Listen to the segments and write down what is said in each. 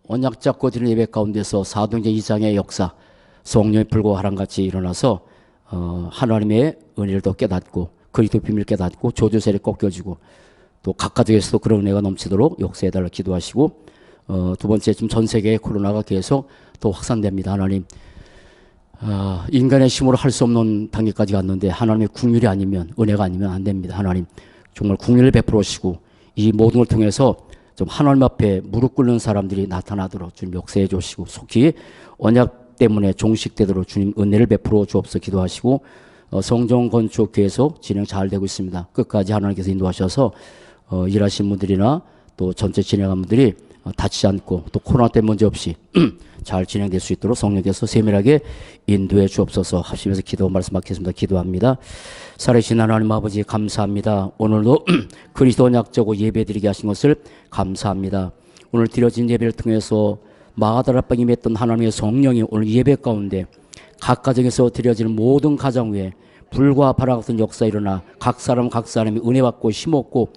언약 잡고 드리는 예배 가운데서 사도행전 2장의 역사, 성령의 불과 하람같이 일어나서 하나님의 은혜를 더 깨닫고 그리스도 비밀을 깨닫고 조주세를 꺾여지고 또 각 가정에서도 그런 은혜가 넘치도록 역사해달라 기도하시고, 두 번째, 지금 전 세계에 코로나가 계속 또 확산됩니다. 하나님, 인간의 힘으로 할 수 없는 단계까지 갔는데 하나님의 국률이 아니면, 은혜가 아니면 안 됩니다. 하나님 정말 국률을 베풀어 주시고 이 모든 걸 통해서 좀 하나님 앞에 무릎 꿇는 사람들이 나타나도록 주님 역사해 주시고, 속히 언약 때문에 종식되도록 주님 은혜를 베풀어 주옵소서 기도하시고, 성전 건축 계속 진행 잘 되고 있습니다. 끝까지 하나님께서 인도하셔서 일하신 분들이나 또 전체 진행한 분들이 다치지 않고 또 코로나 때문에 문제 없이 잘 진행될 수 있도록 성령께서 세밀하게 인도해 주옵소서. 합심해서 기도 말씀 받겠습니다. 기도합니다. 살아계신 하나님 아버지 감사합니다. 오늘도 그리스도 언약적으로 예배드리게 하신 것을 감사합니다. 오늘 드려진 예배를 통해서 마가다락방에 맺던 하나님의 성령이 오늘 예배 가운데 각 가정에서 드려지는 모든 가정 위에 불과 바람 같은 역사 일어나 각 사람이 은혜 받고 힘없고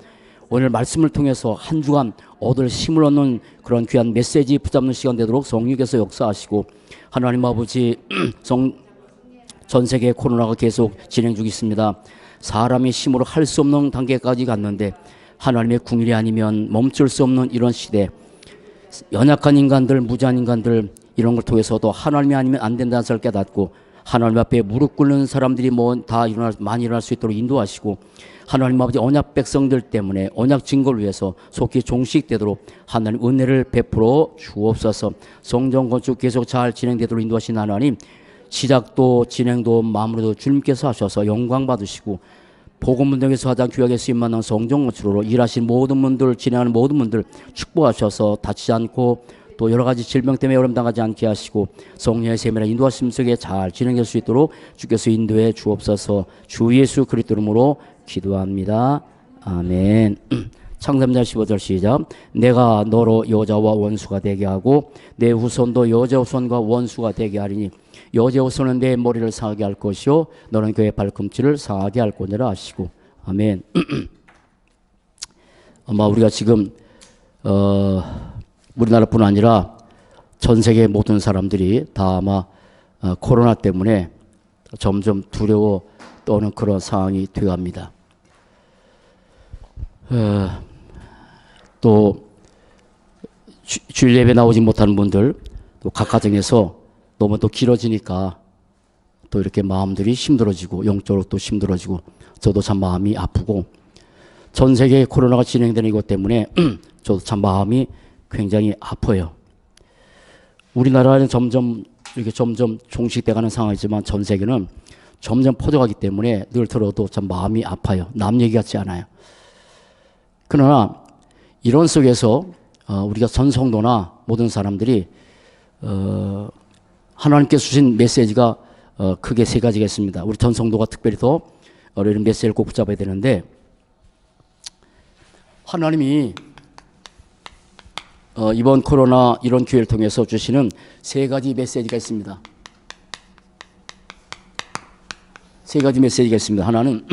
오늘 말씀을 통해서 한 주간 얻을 힘을 얻는 그런 귀한 메시지 붙잡는 시간 되도록 성령께서 역사하시고, 하나님 아버지 전 세계 코로나가 계속 진행 중에 있습니다. 사람의 힘으로 할 수 없는 단계까지 갔는데 하나님의 궁일이 아니면 멈출 수 없는 이런 시대, 연약한 인간들, 무지한 인간들 이런 걸 통해서도 하나님이 아니면 안 된다는 것을 깨닫고 하나님 앞에 무릎 꿇는 사람들이 많이 일어날 수 있도록 인도하시고, 하나님 아버지 언약 백성들 때문에 언약 증거를 위해서 속히 종식되도록 하나님 은혜를 베풀어 주옵소서. 성전 건축 계속 잘 진행되도록 인도하신 하나님, 시작도 진행도 마무리도 주님께서 하셔서 영광 받으시고, 복음 분당에서 가장 귀하게 쓰임받는 성전 건축으로 일하신 모든 분들, 진행하는 모든 분들 축복하셔서 다치지 않고 또 여러 가지 질병 때문에 어려움 당하지 않게 하시고 성령의 세밀한 인도하심 속에 잘 진행될 수 있도록 주께서 인도해 주옵소서. 주 예수 그리스도 이름으로 기도합니다. 아멘. 창세자 15절 시작. 내가 너로 여자와 원수가 되게 하고 내 후손도 여자 후손과 원수가 되게 하리니 여자 후손은 내 머리를 상하게 할 것이요 너는 그의 발꿈치를 상하게 할 거니라 하시고. 아멘. 아마 우리가 지금 우리나라뿐 아니라 전 세계 모든 사람들이 다 아마 코로나 때문에 점점 두려워 떠는 그런 상황이 되어갑니다. 또 주일 예배 나오지 못하는 분들, 또 각 가정에서 너무 또 길어지니까 또 이렇게 마음들이 힘들어지고 영적으로 또 힘들어지고 저도 참 마음이 아프고, 전 세계에 코로나가 진행되는 이것 때문에 저도 참 마음이 굉장히 아파요. 우리나라는 점점 종식돼가는 상황이지만 전 세계는 점점 퍼져가기 때문에 늘 들어도 참 마음이 아파요. 남 얘기 같지 않아요. 그러나 이런 속에서 우리가 전 성도나 모든 사람들이 하나님께서 주신 메시지가 크게 세 가지가 있습니다. 우리 전 성도가 특별히 더 이런 메시지를 꼭 붙잡아야 되는데, 하나님이 이번 코로나 이런 기회를 통해서 주시는 세 가지 메시지가 있습니다. 세 가지 메시지가 있습니다. 하나는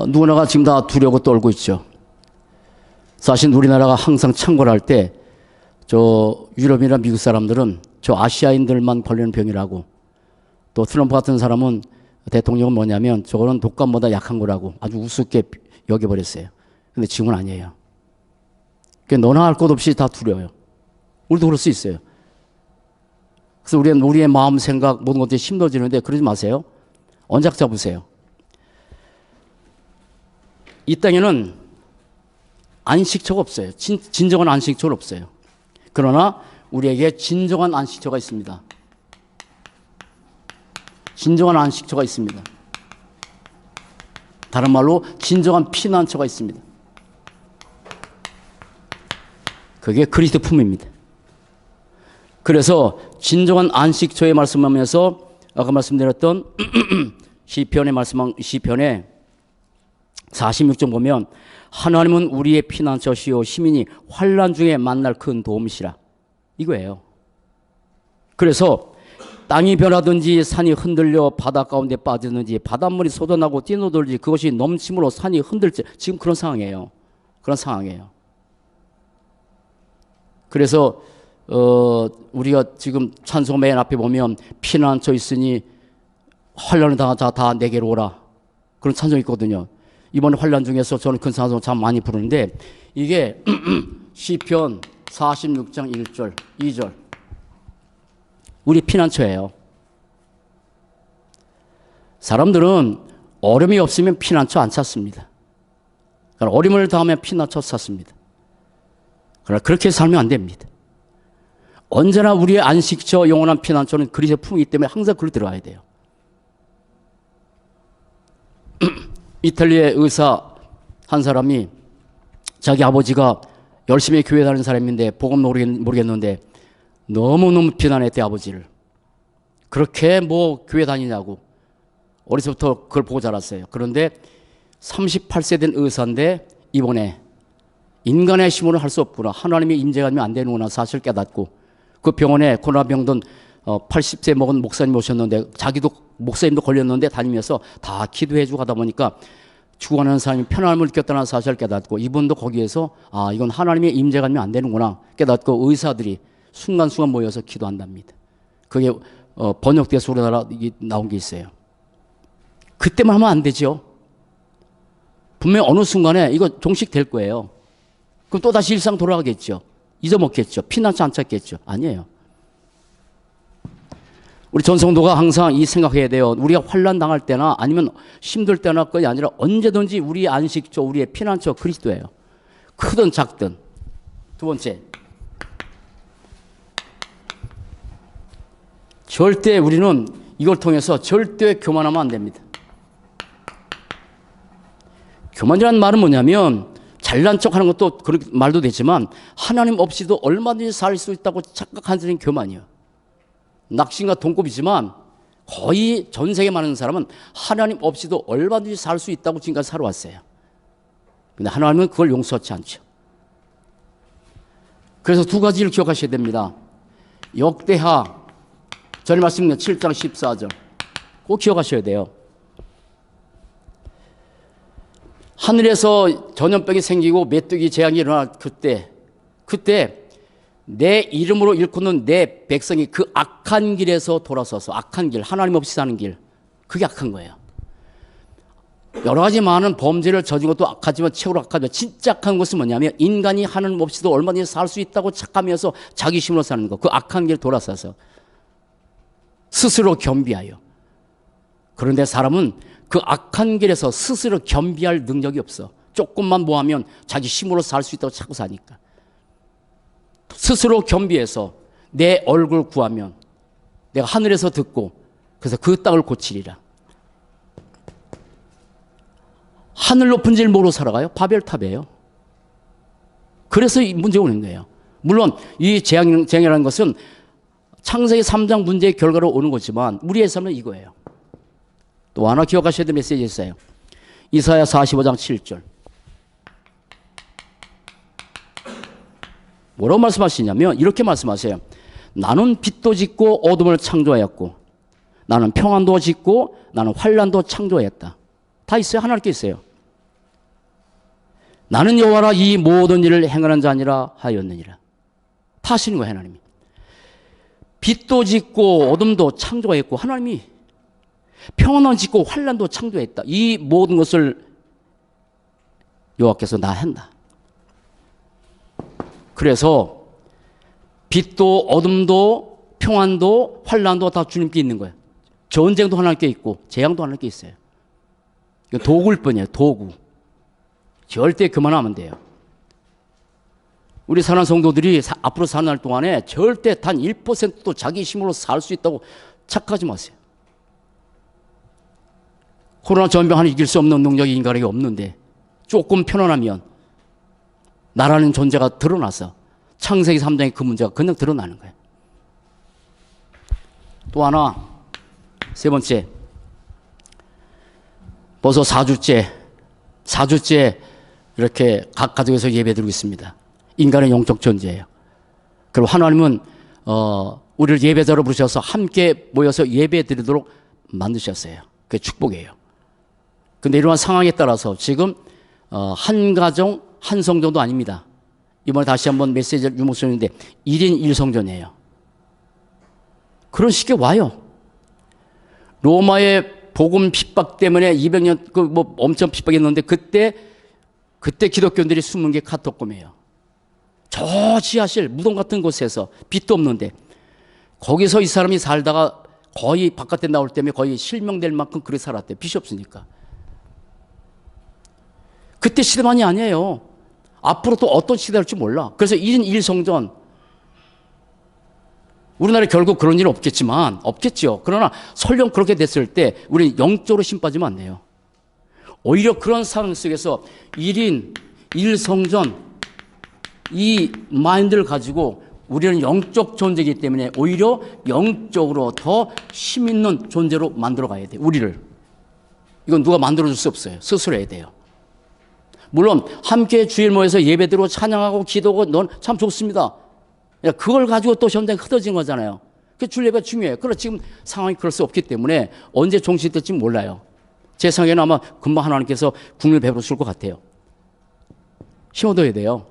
누구나가 지금 다 두려워 떨고 있죠. 사실 우리나라가 항상 창궐할 때 저 유럽이나 미국 사람들은 저 아시아인들만 걸리는 병이라고, 또 트럼프 같은 사람은 대통령은 뭐냐면 저거는 독감보다 약한 거라고 아주 우습게 여겨버렸어요. 근데 지금은 아니에요. 그러니까 너나 할 것 없이 다 두려워요. 우리도 그럴 수 있어요. 그래서 우리의 마음, 생각 모든 것들이 힘들어지는데 그러지 마세요. 언작 잡으세요. 이 땅에는 안식처가 없어요. 진정한 안식처는 없어요. 그러나 우리에게 진정한 안식처가 있습니다. 진정한 안식처가 있습니다. 다른 말로 진정한 피난처가 있습니다. 그게 그리스도 품입니다. 그래서 진정한 안식처의 말씀하면서 아까 말씀드렸던 시편의 말씀한 시편에 46절 보면 하나님은 우리의 피난처시요 시민이 환난 중에 만날 큰 도움이시라, 이거예요. 그래서 땅이 변하든지 산이 흔들려 바다 가운데 빠지든지 바닷물이 쏟아나고 뛰어들지 그것이 넘침으로 산이 흔들지, 지금 그런 상황이에요. 그런 상황이에요. 그래서 우리가 지금 찬송 맨 앞에 보면 피난처 있으니 환난을 당하자 다 내게로 오라. 그런 찬송이 있거든요. 이번 환난 중에서 저는 그 찬송 참 많이 부르는데 이게 시편 46장 1절, 2절. 우리 피난처예요. 사람들은 어려움이 없으면 피난처 안 찾습니다. 그러니까 어려움을 당하면 피난처 찾습니다. 그러나 그렇게 살면 안 됩니다. 언제나 우리의 안식처, 영원한 피난처는 그리스도의 품이기 때문에 항상 그걸 들어가야 돼요. 이탈리아의 의사 한 사람이 자기 아버지가 열심히 교회 다니는 사람인데 복음 모르겠는데 너무너무 비난했대, 아버지를. 그렇게 뭐 교회 다니냐고. 어려서부터 그걸 보고 자랐어요. 그런데 38세 된 의사인데 이번에 인간의 힘으로는 할 수 없구나, 하나님의 임재가 아니면 안 되는구나 사실 깨닫고 그 병원에 코로나 병든 80세 먹은 목사님 오셨는데 자기도 목사님도 걸렸는데 다니면서 다 기도해주고 하다 보니까 죽어가는 사람이 편안함을 느꼈다는 사실을 깨닫고 이분도 거기에서 이건 하나님의 임재가 아니면 안 되는구나 깨닫고 의사들이 순간순간 모여서 기도한답니다. 그게 번역돼서 우리나라 나온 게 있어요. 그때만 하면 안 되죠. 분명히 어느 순간에 이거 종식될 거예요. 그럼 또 다시 일상 돌아가겠죠. 잊어먹겠죠. 피난처 안 찾겠죠. 아니에요. 우리 전성도가 항상 이 생각해야 돼요. 우리가 환난 당할 때나 아니면 힘들 때나 그게 아니라 언제든지 우리의 안식처, 우리의 피난처 그리스도예요. 크든 작든. 두 번째, 절대 우리는 이걸 통해서 절대 교만하면 안 됩니다. 교만이라는 말은 뭐냐면 잘난 척하는 것도 그런 말도 되지만 하나님 없이도 얼마든지 살 수 있다고 착각하는 교만이에요. 낙신과 동급이지만 거의 전 세계 많은 사람은 하나님 없이도 얼마든지 살 수 있다고 지금까지 살아왔어요. 근데 하나님은 그걸 용서하지 않죠. 그래서 두 가지를 기억하셔야 됩니다. 역대하 전에 말씀드린 7장 14절 꼭 기억하셔야 돼요. 하늘에서 전염병이 생기고 메뚜기 재앙이 일어날 그때 내 이름으로 일컫는 내 백성이 그 악한 길에서 돌아서서, 악한 길, 하나님 없이 사는 길, 그게 악한 거예요. 여러 가지 많은 범죄를 저진 것도 악하지만 최고로 악하죠. 진짜 악한 것은 뭐냐면 인간이 하나님 없이도 얼마든지 살 수 있다고 착하면서 자기 힘으로 사는 거, 그 악한 길 돌아서서 스스로 겸비하여. 그런데 사람은 그 악한 길에서 스스로 겸비할 능력이 없어. 조금만 뭐하면 자기 힘으로 살 수 있다고 자꾸 사니까. 스스로 겸비해서 내 얼굴 구하면 내가 하늘에서 듣고 그래서 그 땅을 고치리라. 하늘 높은 줄 모르고 살아가요? 바벨탑이에요. 그래서 이 문제가 오는 거예요. 물론 이 재앙이라는 것은 창세기 3장 문제의 결과로 오는 거지만 우리의 삶은 이거예요. 또 하나 기억하셔야 될 메시지 있어요. 이사야 45장 7절. 뭐라고 말씀하시냐면 이렇게 말씀하세요. 나는 빛도 짓고 어둠을 창조하였고 나는 평안도 짓고 나는 환난도 창조했다. 다 있어요. 하나님께 있어요. 나는 여호와라 이 모든 일을 행하는 자 아니라 하였느니라. 다 하시는 거예요. 하나님이. 빛도 짓고 어둠도 창조했고 하나님이 평안도 짓고 환난도 창조했다. 이 모든 것을 여호와께서 다 한다. 그래서 빛도 어둠도 평안도 환난도 다 주님께 있는 거예요. 전쟁도 하나님께 있고 재앙도 하나님께 있어요. 도구일 뿐이에요. 도구. 절대 그만하면 돼요. 우리 사는 성도들이 앞으로 사는 날 동안에 절대 단 1%도 자기 힘으로 살 수 있다고 착각하지 마세요. 코로나 전병 하나 이길 수 없는 능력이 인간에게 없는데 조금 편안하면 나라는 존재가 드러나서 창세기 3장의 그 문제가 그냥 드러나는 거예요. 또 하나, 세 번째, 벌써 4주째 이렇게 각 가정에서 예배드리고 있습니다. 인간의 영적 존재예요. 그리고 하나님은 우리를 예배자로 부르셔서 함께 모여서 예배드리도록 만드셨어요. 그게 축복이에요. 근데 이러한 상황에 따라서 지금 한 가정 한 성정도 아닙니다. 이번에 다시 한번 메시지를 유목소리인데 1인 1성전이에요. 그런 식의 와요. 로마의 복음 핍박 때문에 200년 엄청 핍박했는데 그때 기독교인들이 숨은 게 카토콤이에요. 저 지하실 무덤 같은 곳에서 빛도 없는데 거기서 이 사람이 살다가 거의 바깥에 나올 때문에 거의 실명될 만큼 그렇게 살았대요. 빛이 없으니까. 그때 시대만이 아니에요. 앞으로 또 어떤 시대가 올지 몰라. 그래서 1인 1성전. 우리나라에 결국 그런 일은 없겠죠. 그러나 설령 그렇게 됐을 때 우리는 영적으로 힘 빠지면 안 돼요. 오히려 그런 상황 속에서 1인 1성전 이 마인드를 가지고 우리는 영적 존재이기 때문에 오히려 영적으로 더 힘 있는 존재로 만들어 가야 돼요. 우리를. 이건 누가 만들어 줄 수 없어요. 스스로 해야 돼요. 물론 함께 주일 모여서 예배드리고 찬양하고 기도하고 넌 참 좋습니다. 그걸 가지고 또 현장이 흩어진 거잖아요. 그 주일 예배가 중요해요. 그러나 지금 상황이 그럴 수 없기 때문에 언제 종식될지 몰라요. 제 생각에는 아마 금방 하나님께서 국민을 베풀어 것 같아요. 힘 얻어야 돼요.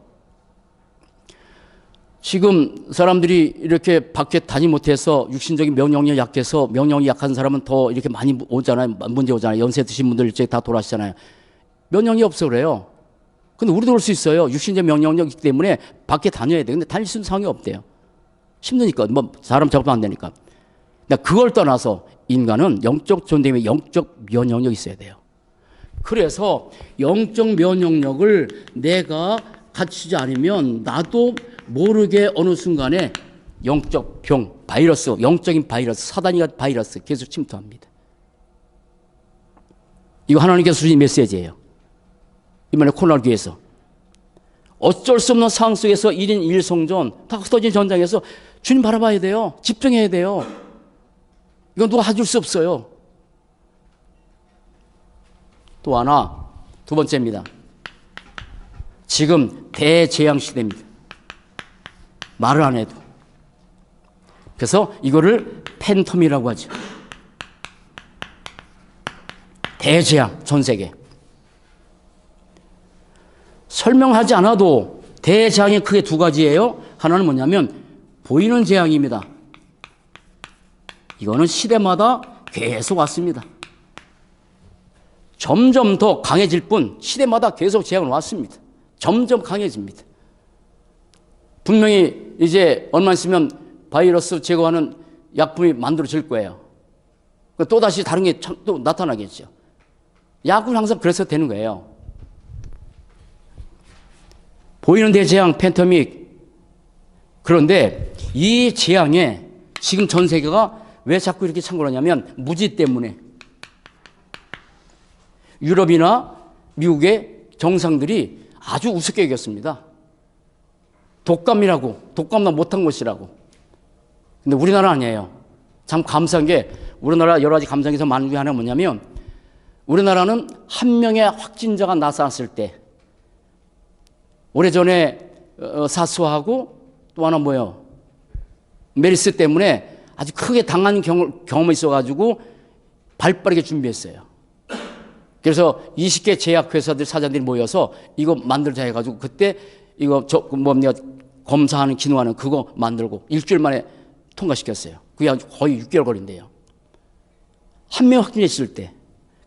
지금 사람들이 이렇게 밖에 다니 못해서 육신적인 명령력이 약해서 명령이 약한 사람은 더 이렇게 많이 오잖아요. 문제 오잖아요. 연세 드신 분들 이제 다 돌아가시잖아요. 면역이 없어 그래요. 근데 우리도 올 수 있어요. 육신적 면역력 있기 때문에 밖에 다녀야 돼. 근데 다닐 수 있는 상황이 없대요. 힘드니까. 사람 잡으면 안 되니까. 근데 그걸 떠나서 인간은 영적 존재면 영적 면역력이 있어야 돼요. 그래서 영적 면역력을 내가 갖추지 않으면 나도 모르게 어느 순간에 영적 병, 바이러스, 영적인 바이러스, 사단이가 바이러스 계속 침투합니다. 이거 하나님께서 주신 메시지예요. 이번에 코로나를 위해서. 어쩔 수 없는 상황 속에서 1인 1성전, 다 흩어진 전장에서 주님 바라봐야 돼요. 집중해야 돼요. 이건 누가 해줄 수 없어요. 또 하나, 두 번째입니다. 지금 대재앙 시대입니다. 말을 안 해도. 그래서 이거를 팬텀이라고 하죠. 대재앙, 전 세계. 설명하지 않아도 대재앙이 크게 두 가지예요. 하나는 뭐냐면 보이는 재앙입니다. 이거는 시대마다 계속 왔습니다. 점점 더 강해질 뿐 시대마다 계속 재앙은 왔습니다. 점점 강해집니다. 분명히 이제 얼마 있으면 바이러스 제거하는 약품이 만들어질 거예요. 또다시 다른 게 또 나타나겠죠. 약은 항상 그래서 되는 거예요. 보이는 대재앙 팬데믹. 그런데 이 재앙에 지금 전 세계가 왜 자꾸 이렇게 창궐하냐면 무지 때문에. 유럽이나 미국의 정상들이 아주 우습게 여겼습니다. 독감도 못한 것이라고. 근데 우리나라 아니에요. 참 감사한 게 우리나라 여러 가지 감사에서 많은 게 하나 뭐냐면 우리나라는 한 명의 확진자가 나타났을 때 오래전에 사스하고 또 하나 뭐예요? 메르스 때문에 아주 크게 당한 경험이 있어가지고 발빠르게 준비했어요. 그래서 20개 제약회사들 사장들이 모여서 이거 만들자 해가지고 그때 이거 검사하는 기능하는 그거 만들고 일주일 만에 통과시켰어요. 그게 아주 거의 6개월 걸린대요. 한 명 확진했을 때.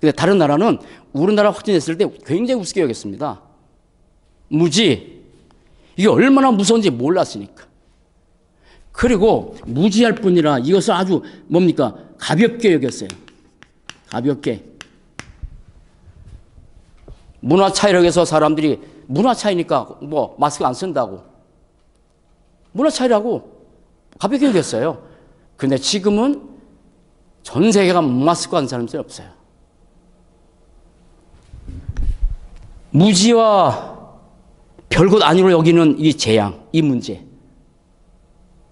근데 다른 나라는 우리나라 확진했을 때 굉장히 우습게 여겼습니다. 무지. 이게 얼마나 무서운지 몰랐으니까. 그리고 무지할 뿐이라 이것을 아주 가볍게 여겼어요. 가볍게. 문화 차이라고 해서 사람들이 문화 차이니까 마스크 안 쓴다고. 문화 차이라고 가볍게 여겼어요. 근데 지금은 전 세계가 마스크 안 쓰는 사람이 없어요. 무지와 별것 아니로 여기는 이 재앙, 이 문제.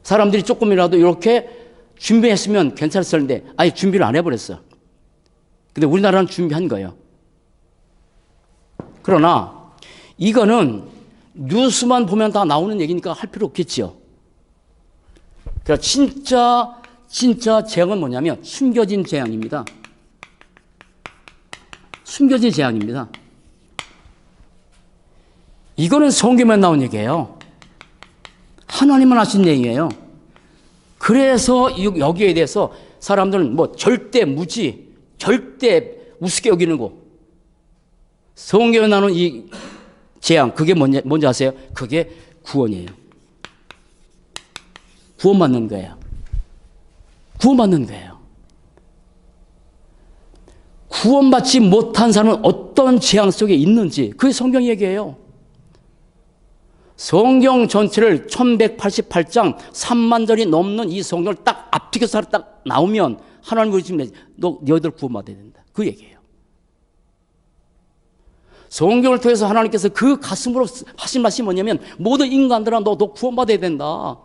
사람들이 조금이라도 이렇게 준비했으면 괜찮았을 텐데 아예 준비를 안 해버렸어. 근데 우리나라는 준비한 거예요. 그러나 이거는 뉴스만 보면 다 나오는 얘기니까 할 필요 없겠지요. 그러니까 진짜 재앙은 뭐냐면 숨겨진 재앙입니다. 숨겨진 재앙입니다. 이거는 성경만 나온 얘기예요. 하나님만 하신 얘기예요. 그래서 여기에 대해서 사람들은 뭐 절대 무지, 절대 우습게 여기는 거. 성경에 나오는 이 재앙, 그게 뭔지 아세요? 그게 구원이에요. 구원받는 거예요. 구원받는 거예요. 구원받지 못한 사람은 어떤 재앙 속에 있는지 그게 성경 얘기예요. 성경 전체를 1188장 3만 절이 넘는 이 성경을 딱 앞뒤겨서 딱 나오면 하나님 우리 지금 너희들 구원받아야 된다. 그 얘기예요. 성경을 통해서 하나님께서 그 가슴으로 하신 말씀이 뭐냐면 모든 인간들아 너 구원받아야 된다.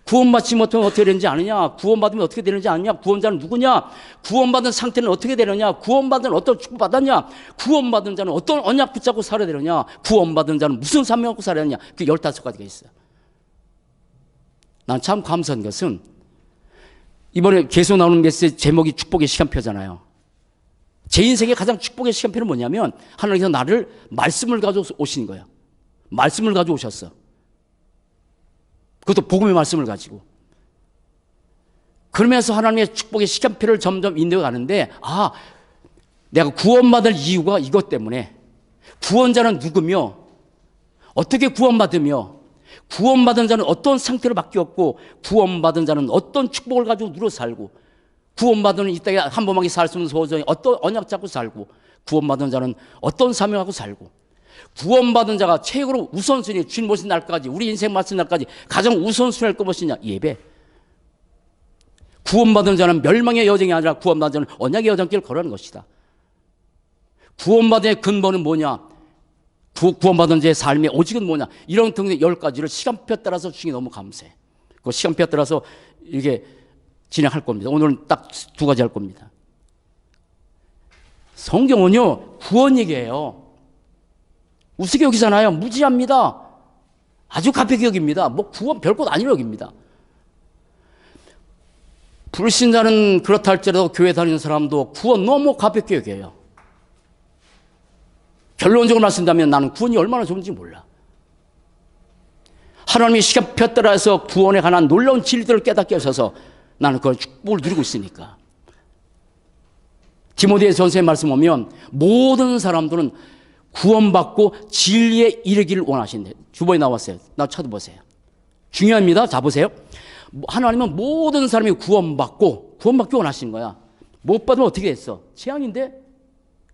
구원받지 못하면 어떻게 되는지 아느냐? 구원받으면 어떻게 되는지 아느냐? 구원자는 누구냐? 구원받은 상태는 어떻게 되느냐? 구원받은 자는 어떤 축복받았냐? 구원받은 자는 어떤 언약 붙잡고 살아야 되느냐? 구원받은 자는 무슨 사명 갖고 살아야 되느냐? 그 15가지가 있어요. 난 참 감사한 것은 이번에 계속 나오는 메시지 제목이 축복의 시간표잖아요. 제 인생의 가장 축복의 시간표는 뭐냐면 하나님께서 나를 말씀을 가지고 오신 거예요. 말씀을 가지고 오셨어. 그것도 복음의 말씀을 가지고. 그러면서 하나님의 축복의 시간표를 점점 인도해 가는데 내가 구원받을 이유가 이것 때문에 구원자는 누구며 어떻게 구원받으며 구원받은 자는 어떤 상태로 바뀌었고 구원받은 자는 어떤 축복을 가지고 누려 살고 구원받은 이 땅에 한 번만에 살 수 있는 소정이 어떤 언약 잡고 살고 구원받은 자는 어떤 사명하고 살고 구원받은 자가 최고로 우선순위 주님 오신 날까지 우리 인생 마친 날까지 가장 우선순위할 것 무엇이냐? 예배. 구원받은 자는 멸망의 여정이 아니라 구원받은 자는 언약의 여정길을 걸어가는 것이다. 구원받은 자의 근본은 뭐냐? 구원받은 자의 삶의 오직은 뭐냐? 이런 등등 10가지를 시간표 따라서 주시기 너무 감사해. 그 시간표 따라서 이게 진행할 겁니다. 오늘은 딱 2가지 할 겁니다. 성경은요 구원 얘기예요. 우습게 여기잖아요. 무지합니다. 아주 가볍게 여깁니다. 뭐 구원 별것 아니라고 여깁니다. 불신자는 그렇다 할지라도 교회 다니는 사람도 구원 너무 가볍게 여겨요. 결론적으로 말씀드리면 나는 구원이 얼마나 좋은지 몰라. 하나님이 시간표 따라서 구원에 관한 놀라운 진리들을 깨닫게 하셔서 나는 그런 축복을 누리고 있으니까. 디모데 전서의 말씀 보면 모든 사람들은 구원받고 진리에 이르기를 원하신대. 주보에 나왔어요. 나 찾아보세요. 중요합니다. 자 보세요. 하나님은 모든 사람이 구원받기 원하시는 거야. 못 받으면 어떻게 됐어? 재앙인데?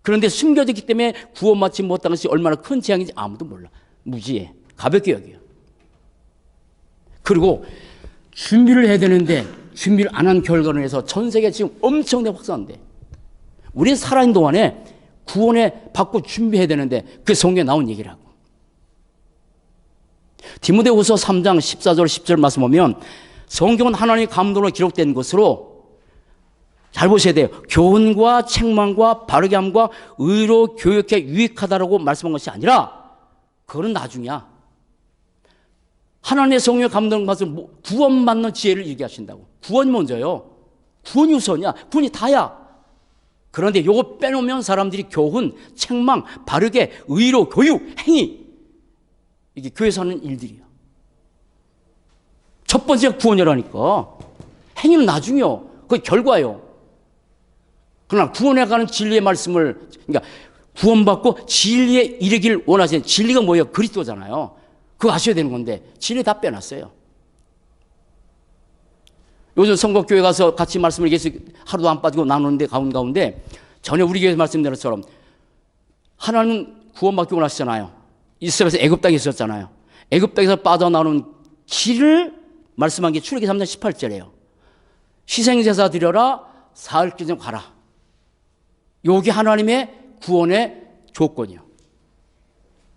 그런데 숨겨졌기 때문에 구원받지 못하는 것이 얼마나 큰 재앙인지 아무도 몰라. 무지해. 가볍게 여겨요. 그리고 준비를 해야 되는데 준비를 안 한 결과로 해서 전 세계에 지금 엄청나게 확산돼. 우리 살아있는 동안에 구원에 받고 준비해야 되는데 그게 성경에 나온 얘기라고. 디모데후서 3장 14절 10절 말씀 보면 성경은 하나님의 감동으로 기록된 것으로 잘 보셔야 돼요. 교훈과 책망과 바르게 함과 의로 교육에 유익하다라고 말씀한 것이 아니라 그거는 나중이야. 하나님의 성령의 감동을 받아서 구원받는 지혜를 얘기하신다고. 구원이 먼저요. 구원이 우선이야. 구원이 다야. 그런데 요거 빼놓으면 사람들이 교훈, 책망, 바르게, 의로, 교육, 행위 이게 교회에서 하는 일들이야. 첫 번째가 구원이라니까. 행위는 나중이요. 그게 결과예요. 그러나 구원에 관한 진리의 말씀을 그러니까 구원받고 진리에 이르길 원하시는 진리가 뭐예요? 그리스도잖아요. 그거 아셔야 되는 건데 진리 다 빼놨어요. 요즘 성곡교회 가서 같이 말씀을 계속 하루도 안 빠지고 나누는데 가운데 전에 우리 교회에서 말씀드린 것처럼 하나님은 구원받기 원하시잖아요. 이스라엘에서 애굽 땅에 있었잖아요. 애굽 땅에서 빠져나오는 길을 말씀한 게 출애기 3장 18절이에요. 희생제사 드려라 사흘길 좀 가라. 요게 하나님의 구원의 조건이요.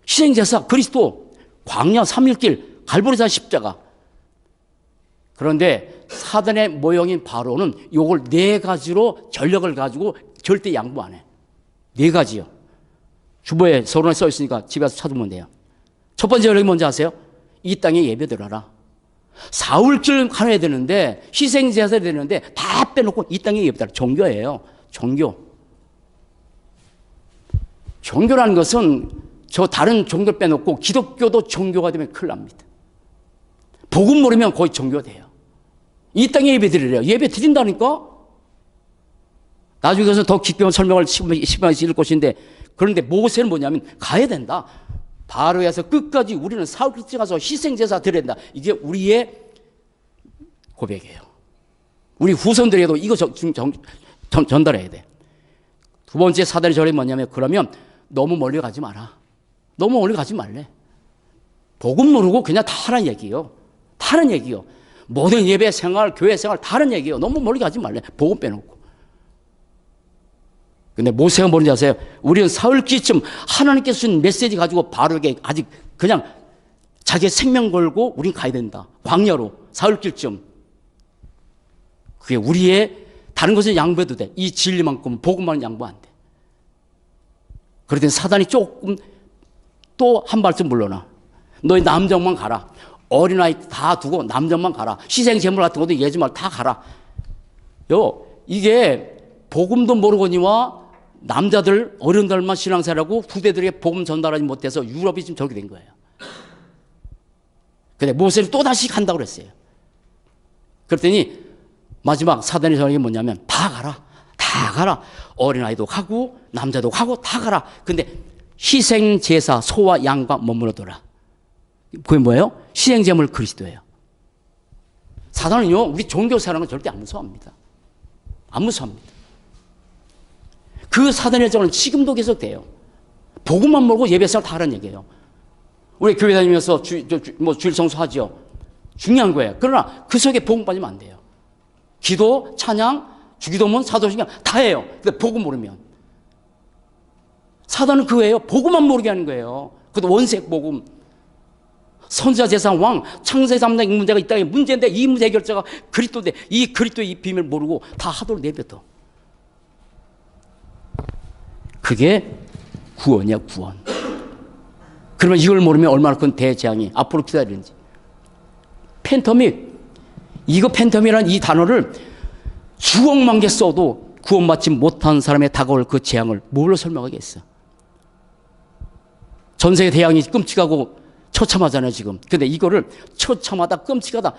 희생제사 그리스도 광야 3일길 갈보리산 십자가. 그런데 사단의 모형인 바로는 요걸 4가지로 전력을 가지고 절대 양보 안 해. 4가지요. 주보에 서론에 써 있으니까 집에 가서 찾으면 돼요. 첫 번째 전력이 뭔지 아세요? 이 땅에 예배드려라. 사흘길 가야 되는데 희생제사를 되는데 다 빼놓고 이 땅에 예배드려라. 종교예요. 종교. 종교라는 것은 저 다른 종교 빼놓고 기독교도 종교가 되면 큰일 납니다. 복음 모르면 거의 종교가 돼요. 이 땅에 예배 드리래요. 예배 드린다니까? 나중에 가서 더 깊게 설명을 10분에서 읽을 것인데, 그런데 모세는 뭐냐면 가야 된다. 바로에서 끝까지 우리는 사흘째 가서 희생제사 드려야 된다. 이게 우리의 고백이에요. 우리 후손들에게도 이거 전달해야 돼. 두 번째 사단의 절이 뭐냐면, 그러면 너무 멀리 가지 마라. 너무 멀리 가지 말래. 복음 모르고 그냥 다 하라는 얘기예요. 다 하라는 얘기예요. 모든 예배 생활, 교회 생활 다 하라는 얘기예요. 너무 멀리 가지 말래. 복음 빼놓고. 근데 모세가 뭐는지 아세요? 우리는 사흘기쯤 하나님께서 주신 메시지 가지고 바로에게 아직 그냥 자기의 생명 걸고 우린 가야 된다. 광야로 사흘길쯤. 그게 우리의 다른 것은 양보해도 돼. 이 진리만큼은 복음만은 양보 안 돼. 그러더니 사단이 조금 또 한 발쯤 물러나. 너희 남정만 가라. 어린아이 다 두고 남정만 가라. 희생제물 같은 것도 예지 말고 다 가라. 이게 복음도 모르거니와 남자들 어른들만 신앙생활하고 후대들에게 복음 전달하지 못해서 유럽이 지금 저렇게 된 거예요. 근데 모세는 또다시 간다고 그랬어요. 그랬더니 마지막 사단의 전략이 뭐냐면 다 가라. 다 가라. 어린아이도 가고 남자도 가고 다 가라. 근데 희생제사 소와 양과 머무르더라. 그게 뭐예요? 희생제물 그리스도예요. 사단은요, 우리 종교사랑은 절대 안 무서워합니다. 안 무서워합니다. 그 사단의 정은 지금도 계속돼요. 복음만 모르고 예배생활 다 하라는 얘기예요. 우리 교회 다니면서 주일 성수하죠. 중요한 거예요. 그러나 그 속에 복음 빠지면 안 돼요. 기도, 찬양, 주기도문, 사도신경 다 해요. 근데 복음 모르면. 사단은 그거예요. 복음만 모르게 하는 거예요. 그것도 원색 복음. 선지자 재상 왕 창세 삼당 문제가 이 땅에 문제인데 이 문제 해결자가 그리스도인데 이 그리스도의 이 비밀 모르고 다 하도록 내뱉어. 그게 구원이야, 구원. 그러면 이걸 모르면 얼마나 큰 대재앙이 앞으로 기다리는지. 팬터믹. 이거 팬터믹이라는 이 단어를 수억만 개 써도 구원받지 못한 사람의 다가올 그 재앙을 뭘로 설명하겠어. 전 세계 대항이 끔찍하고 처참하잖아요, 지금. 근데 이거를 처참하다, 끔찍하다,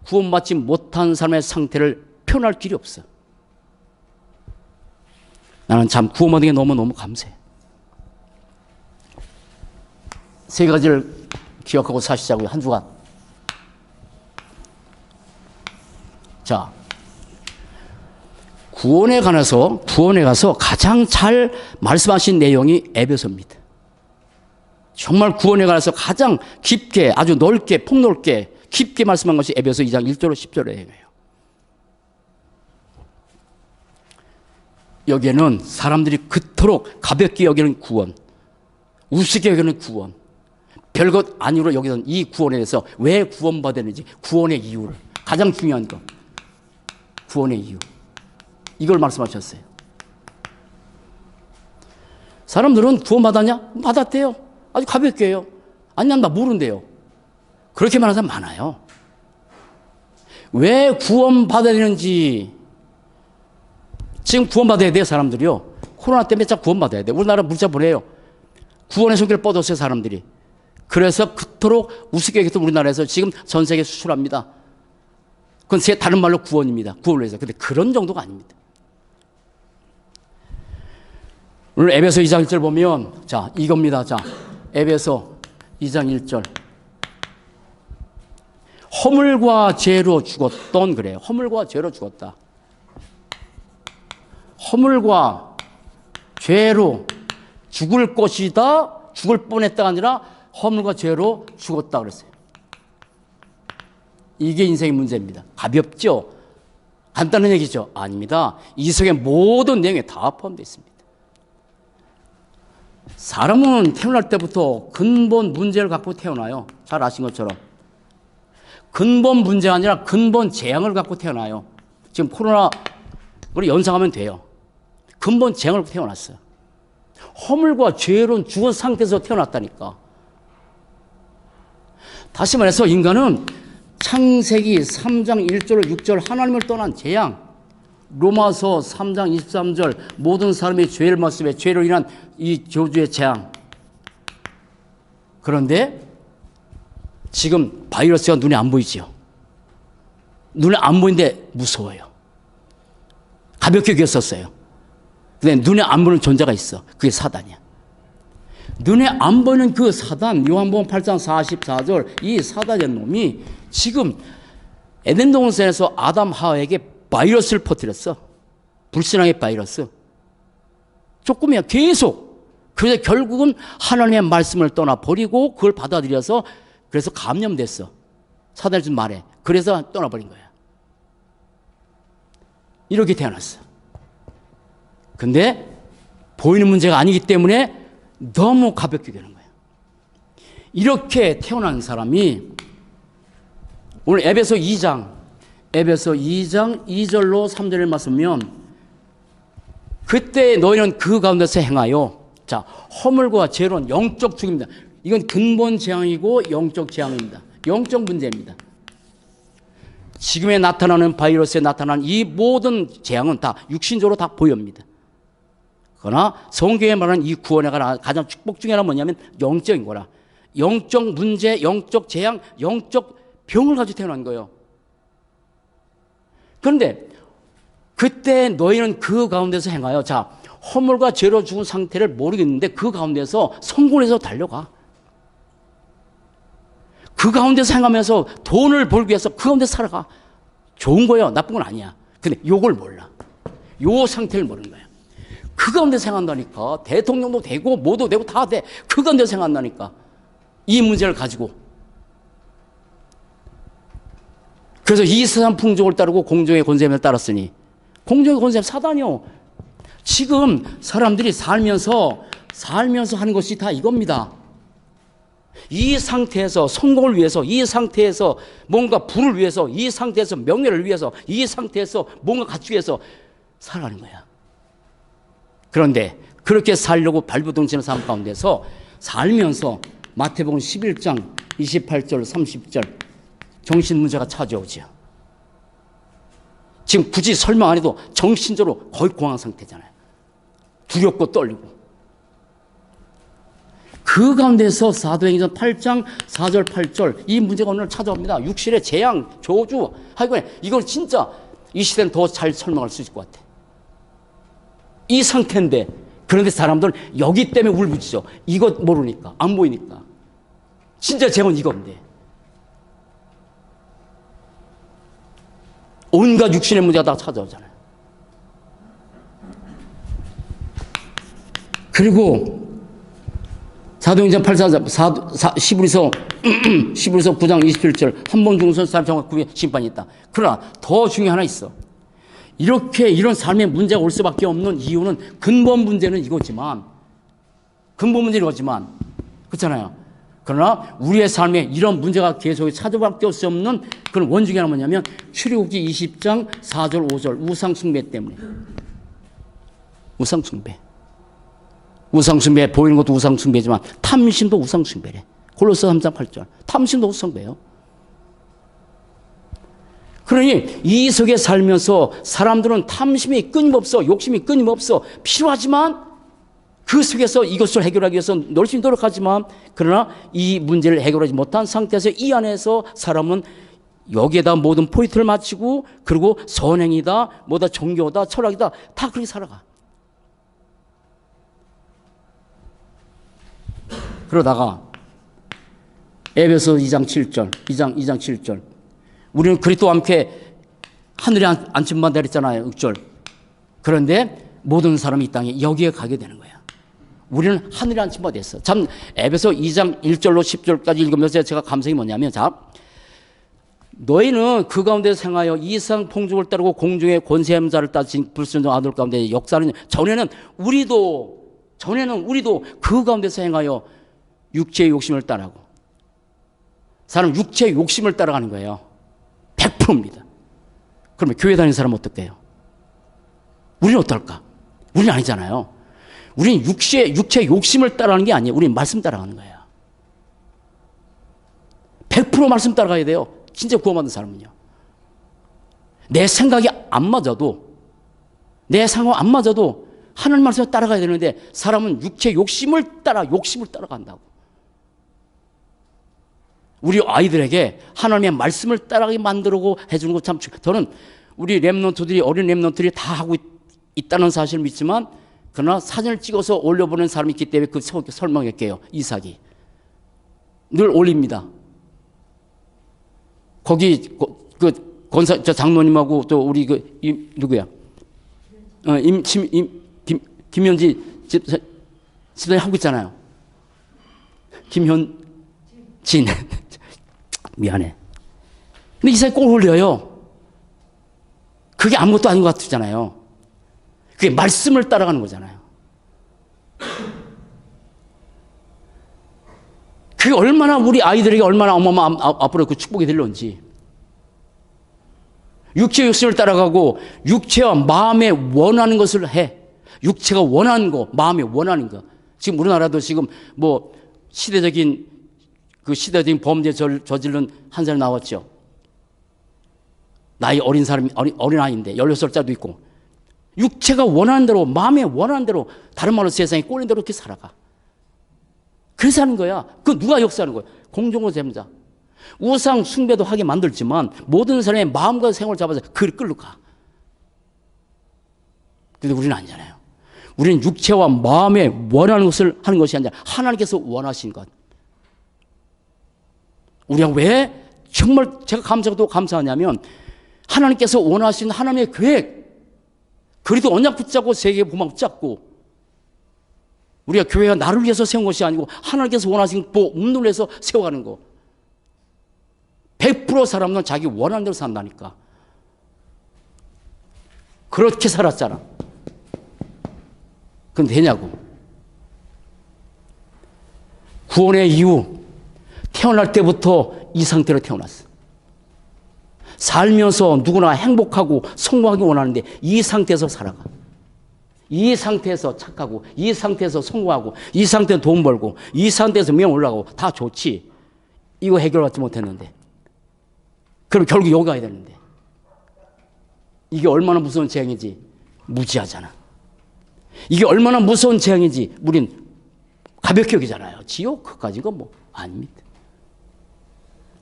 구원받지 못한 사람의 상태를 표현할 길이 없어. 나는 참 구원받은 게 너무너무 감사해. 세 가지를 기억하고 사시자고요, 한 주간. 자, 구원에 가서 가장 잘 말씀하신 내용이 에베소입니다. 정말 구원에 관해서 가장 깊게, 아주 넓게, 폭넓게, 깊게 말씀한 것이 에베소 2장 1절로 10절의 내용이에요. 여기에는 사람들이 그토록 가볍게 여기는 구원, 우습게 여기는 구원, 별것 아니로 여기는 이 구원에 대해서 왜 구원받았는지, 구원의 이유를, 가장 중요한 것, 구원의 이유, 이걸 말씀하셨어요. 사람들은 구원받았냐? 받았대요. 아주 가볍게 해요. 아니, 난 나 모른대요. 그렇게 말하는 사람 많아요. 왜 구원받아야 되는지. 지금 구원받아야 돼요, 사람들이요. 코로나 때문에 자 구원받아야 돼. 우리나라 문자 보내요. 구원의 손길을 뻗었어요, 사람들이. 그래서 그토록 우습게 여겼던 우리나라에서 지금 전 세계 수출합니다. 그건 다른 말로 구원입니다. 구원을 해서. 근데 그런 정도가 아닙니다. 오늘 에베소 2장 1절 보면, 자, 이겁니다. 자, 에베소 2장 1절. 허물과 죄로 죽었던, 그래요. 허물과 죄로 죽었다. 허물과 죄로 죽을 것이다, 죽을 뻔했다가 아니라 허물과 죄로 죽었다 그랬어요. 이게 인생의 문제입니다. 가볍죠? 간단한 얘기죠? 아닙니다. 이 속에 모든 내용에 다 포함되어 있습니다. 사람은 태어날 때부터 근본 문제를 갖고 태어나요. 잘 아신 것처럼. 근본 문제가 아니라 근본 재앙을 갖고 태어나요. 지금 코로나 우리 연상하면 돼요. 근본 재앙을 갖고 태어났어요. 허물과 죄로 죽은 상태에서 태어났다니까. 다시 말해서 인간은 창세기 3장 1절 6절 하나님을 떠난 재앙, 로마서 3장 23절 모든 사람의 죄를 말씀해 죄로 인한 이 저주의 재앙. 그런데 지금 바이러스가 눈에 안 보이죠. 눈에 안 보이는데 무서워요. 가볍게 여겼었어요. 근데 눈에 안 보이는 존재가 있어. 그게 사단이야. 눈에 안 보이는 그 사단, 요한복음 8장 44절, 이 사단의 놈이 지금 에덴 동산에서 아담 하와에게 바이러스를 퍼뜨렸어. 불신앙의 바이러스. 조금이야. 계속. 그래서 결국은 하나님의 말씀을 떠나버리고 그걸 받아들여서 그래서 감염됐어. 사단이 준 말에. 그래서 떠나버린 거야. 이렇게 태어났어. 근데 보이는 문제가 아니기 때문에 너무 가볍게 되는 거야. 이렇게 태어난 사람이 오늘 에베소 2장 2절로 3절을 말씀면 그때 너희는 그 가운데서 행하여 자 허물과 죄로는 영적 죽입니다. 이건 근본 재앙이고 영적 재앙입니다. 영적 문제입니다. 지금에 나타나는 바이러스에 나타나는 이 모든 재앙은 다 육신적으로 다 보입니다. 그러나 성경에 말하는 이 구원에 관한 가장 축복 중에 하나는 뭐냐면 영적인 거라. 영적 문제, 영적 재앙, 영적 병을 가지고 태어난 거예요. 그런데 그때 너희는 그 가운데서 행하여 자 허물과 죄로 죽은 상태를 모르겠는데 그 가운데서 성공해서 달려가. 그 가운데서 행하면서 돈을 벌기 위해서 그 가운데 살아가. 좋은 거예요. 나쁜 건 아니야. 근데 요걸 몰라. 요 상태를 모르는 거야. 그 가운데 생각한다니까. 대통령도 되고 뭐도 되고 다 돼. 그 가운데 생각한다니까. 이 문제를 가지고. 그래서 이 세상 풍족을 따르고 공중의 권세를 따랐으니 공중의 권세 사단이요. 지금 사람들이 살면서 하는 것이 다 이겁니다. 이 상태에서 성공을 위해서, 이 상태에서 뭔가 부를 위해서, 이 상태에서 명예를 위해서, 이 상태에서 뭔가 갖추기 위해서 살아가는 거야. 그런데 그렇게 살려고 발부둥치는 삶 가운데서 살면서 마태복음 11장 28절 30절 정신 문제가 찾아오죠. 지금 굳이 설명 안 해도 정신적으로 거의 공황 상태잖아요. 두렵고 떨리고. 그 가운데서 사도행전 8장 4절 8절 이 문제가 오늘 찾아옵니다. 육신의 재앙, 저주. 하여간 이건 진짜 이 시대는 더 잘 설명할 수 있을 것 같아. 이 상태인데 그런데 사람들은 여기 때문에 울부짖어. 이거 모르니까 안 보이니까. 진짜 재앙은 이건데. 온갖 육신의 문제가 다 찾아오잖아요. 그리고 사도행전 8장 11에서 9장 27절 한 번 중선 사람 정확 구의 심판이 있다. 그러나 더 중요한 하나 있어. 이렇게 이런 삶의 문제가 올 수밖에 없는 이유는 근본 문제는 이거지만 그렇잖아요. 그러나 우리의 삶에 이런 문제가 계속 찾아밖에 수 없는 그런 원흉이 하나 뭐냐면 출애굽기 20장 4절 5절 우상 숭배 때문에. 우상 숭배 보이는 것도 우상 숭배지만 탐심도 우상 숭배래. 골로새 3장 8절 탐심도 우상 숭배예요. 그러니 이 속에 살면서 사람들은 탐심이 끊임없어, 욕심이 끊임없어 필요하지만 그 속에서 이것을 해결하기 위해서 열심히 노력하지만 그러나 이 문제를 해결하지 못한 상태에서 이 안에서 사람은 여기에다 모든 포인트를 맞추고 그리고 선행이다, 뭐다 종교다, 철학이다 다 그렇게 살아가. 그러다가 에베소 2장 7절 우리는 그리스도와 함께 하늘에 앉힌 바 되었잖아요. 6절. 그런데 모든 사람이 이 땅에 여기에 가게 되는 거야. 우리는 하늘에 앉힌 바 됐어. 참 에베소 2장 1절로 10절까지 읽으면서 제가 감성이 뭐냐면 자 너희는 그 가운데서 행하여 이상 풍족을 따르고 공중의 권세의 자를 따진 불순종 아들 가운데 역사는 전에는 우리도 그 가운데서 행하여 육체의 욕심을 따라하고 사람 육체의 욕심을 따라가는 거예요. 100%입니다. 그러면 교회 다니는 사람은 어떨까요? 우리는 어떨까? 우리는 아니잖아요. 우리는 육체의 욕심을 따라가는 게 아니에요. 우리는 말씀 따라가는 거예요. 100% 말씀 따라가야 돼요. 진짜 구원받은 사람은요. 내 생각이 안 맞아도 하나님 말씀을 따라가야 되는데 사람은 육체의 욕심을 따라간다고. 우리 아이들에게 하나님의 말씀을 따라가게 만들고 해주는 거 참, 저는 우리 랩런트들이, 어린 랩런트들이 다 하고 있다는 사실을 믿지만, 그러나 사진을 찍어서 올려보낸 사람이 있기 때문에 그 설명할게요. 이삭이. 늘 올립니다. 거기, 권사, 저 장로님하고 또 우리 누구야? 김현지 집사님 하고 있잖아요. 김현진. 미안해. 근데 이삭이 꼭 올려요. 그게 아무것도 아닌 것 같잖아요. 그게 말씀을 따라가는 거잖아요. 그게 얼마나 우리 아이들에게 얼마나 앞으로 그 축복이 될런지. 육체의 욕심을 따라가고 육체와 마음에 원하는 것을 해. 육체가 원하는 거, 마음에 원하는 거. 지금 우리나라도 지금 뭐 시대적인 범죄 저지른 한 사람이 나왔죠. 나이 어린 사람이, 어린 아이인데 16살짜리도 있고. 육체가 원하는 대로, 마음에 원하는 대로, 다른 말로 세상에 꼴린 대로 이렇게 살아가. 그래서 하는 거야. 그 누가 역사하는 거야? 공중의 잼자. 우상 숭배도 하게 만들지만 모든 사람의 마음과 생활을 잡아서 그를 끌고 가. 근데 우리는 아니잖아요. 우리는 육체와 마음에 원하는 것을 하는 것이 아니라 하나님께서 원하신 것. 우리가 왜 정말 제가 감사하냐면 하나님께서 원하신 하나님의 계획, 그리도 언약 붙잡고 세계의 보막 붙잡고, 우리가 교회가 나를 위해서 세운 것이 아니고 하나님께서 원하신 운동을 해서 세워가는 거. 100% 사람은 자기 원하는 대로 산다니까. 그렇게 살았잖아. 그럼 되냐고. 구원의 이유, 태어날 때부터 이 상태로 태어났어. 살면서 누구나 행복하고 성공하기 원하는데 이 상태에서 살아가. 이 상태에서 착하고, 이 상태에서 성공하고, 이 상태에서 돈 벌고, 이 상태에서 명 올라가고 다 좋지. 이거 해결받지 못했는데. 그럼 결국 여기 가야 되는데. 이게 얼마나 무서운 재앙인지 무지하잖아. 이게 얼마나 무서운 재앙인지 우린 가볍게 여기잖아요. 지옥 그까진 건 뭐 아닙니다.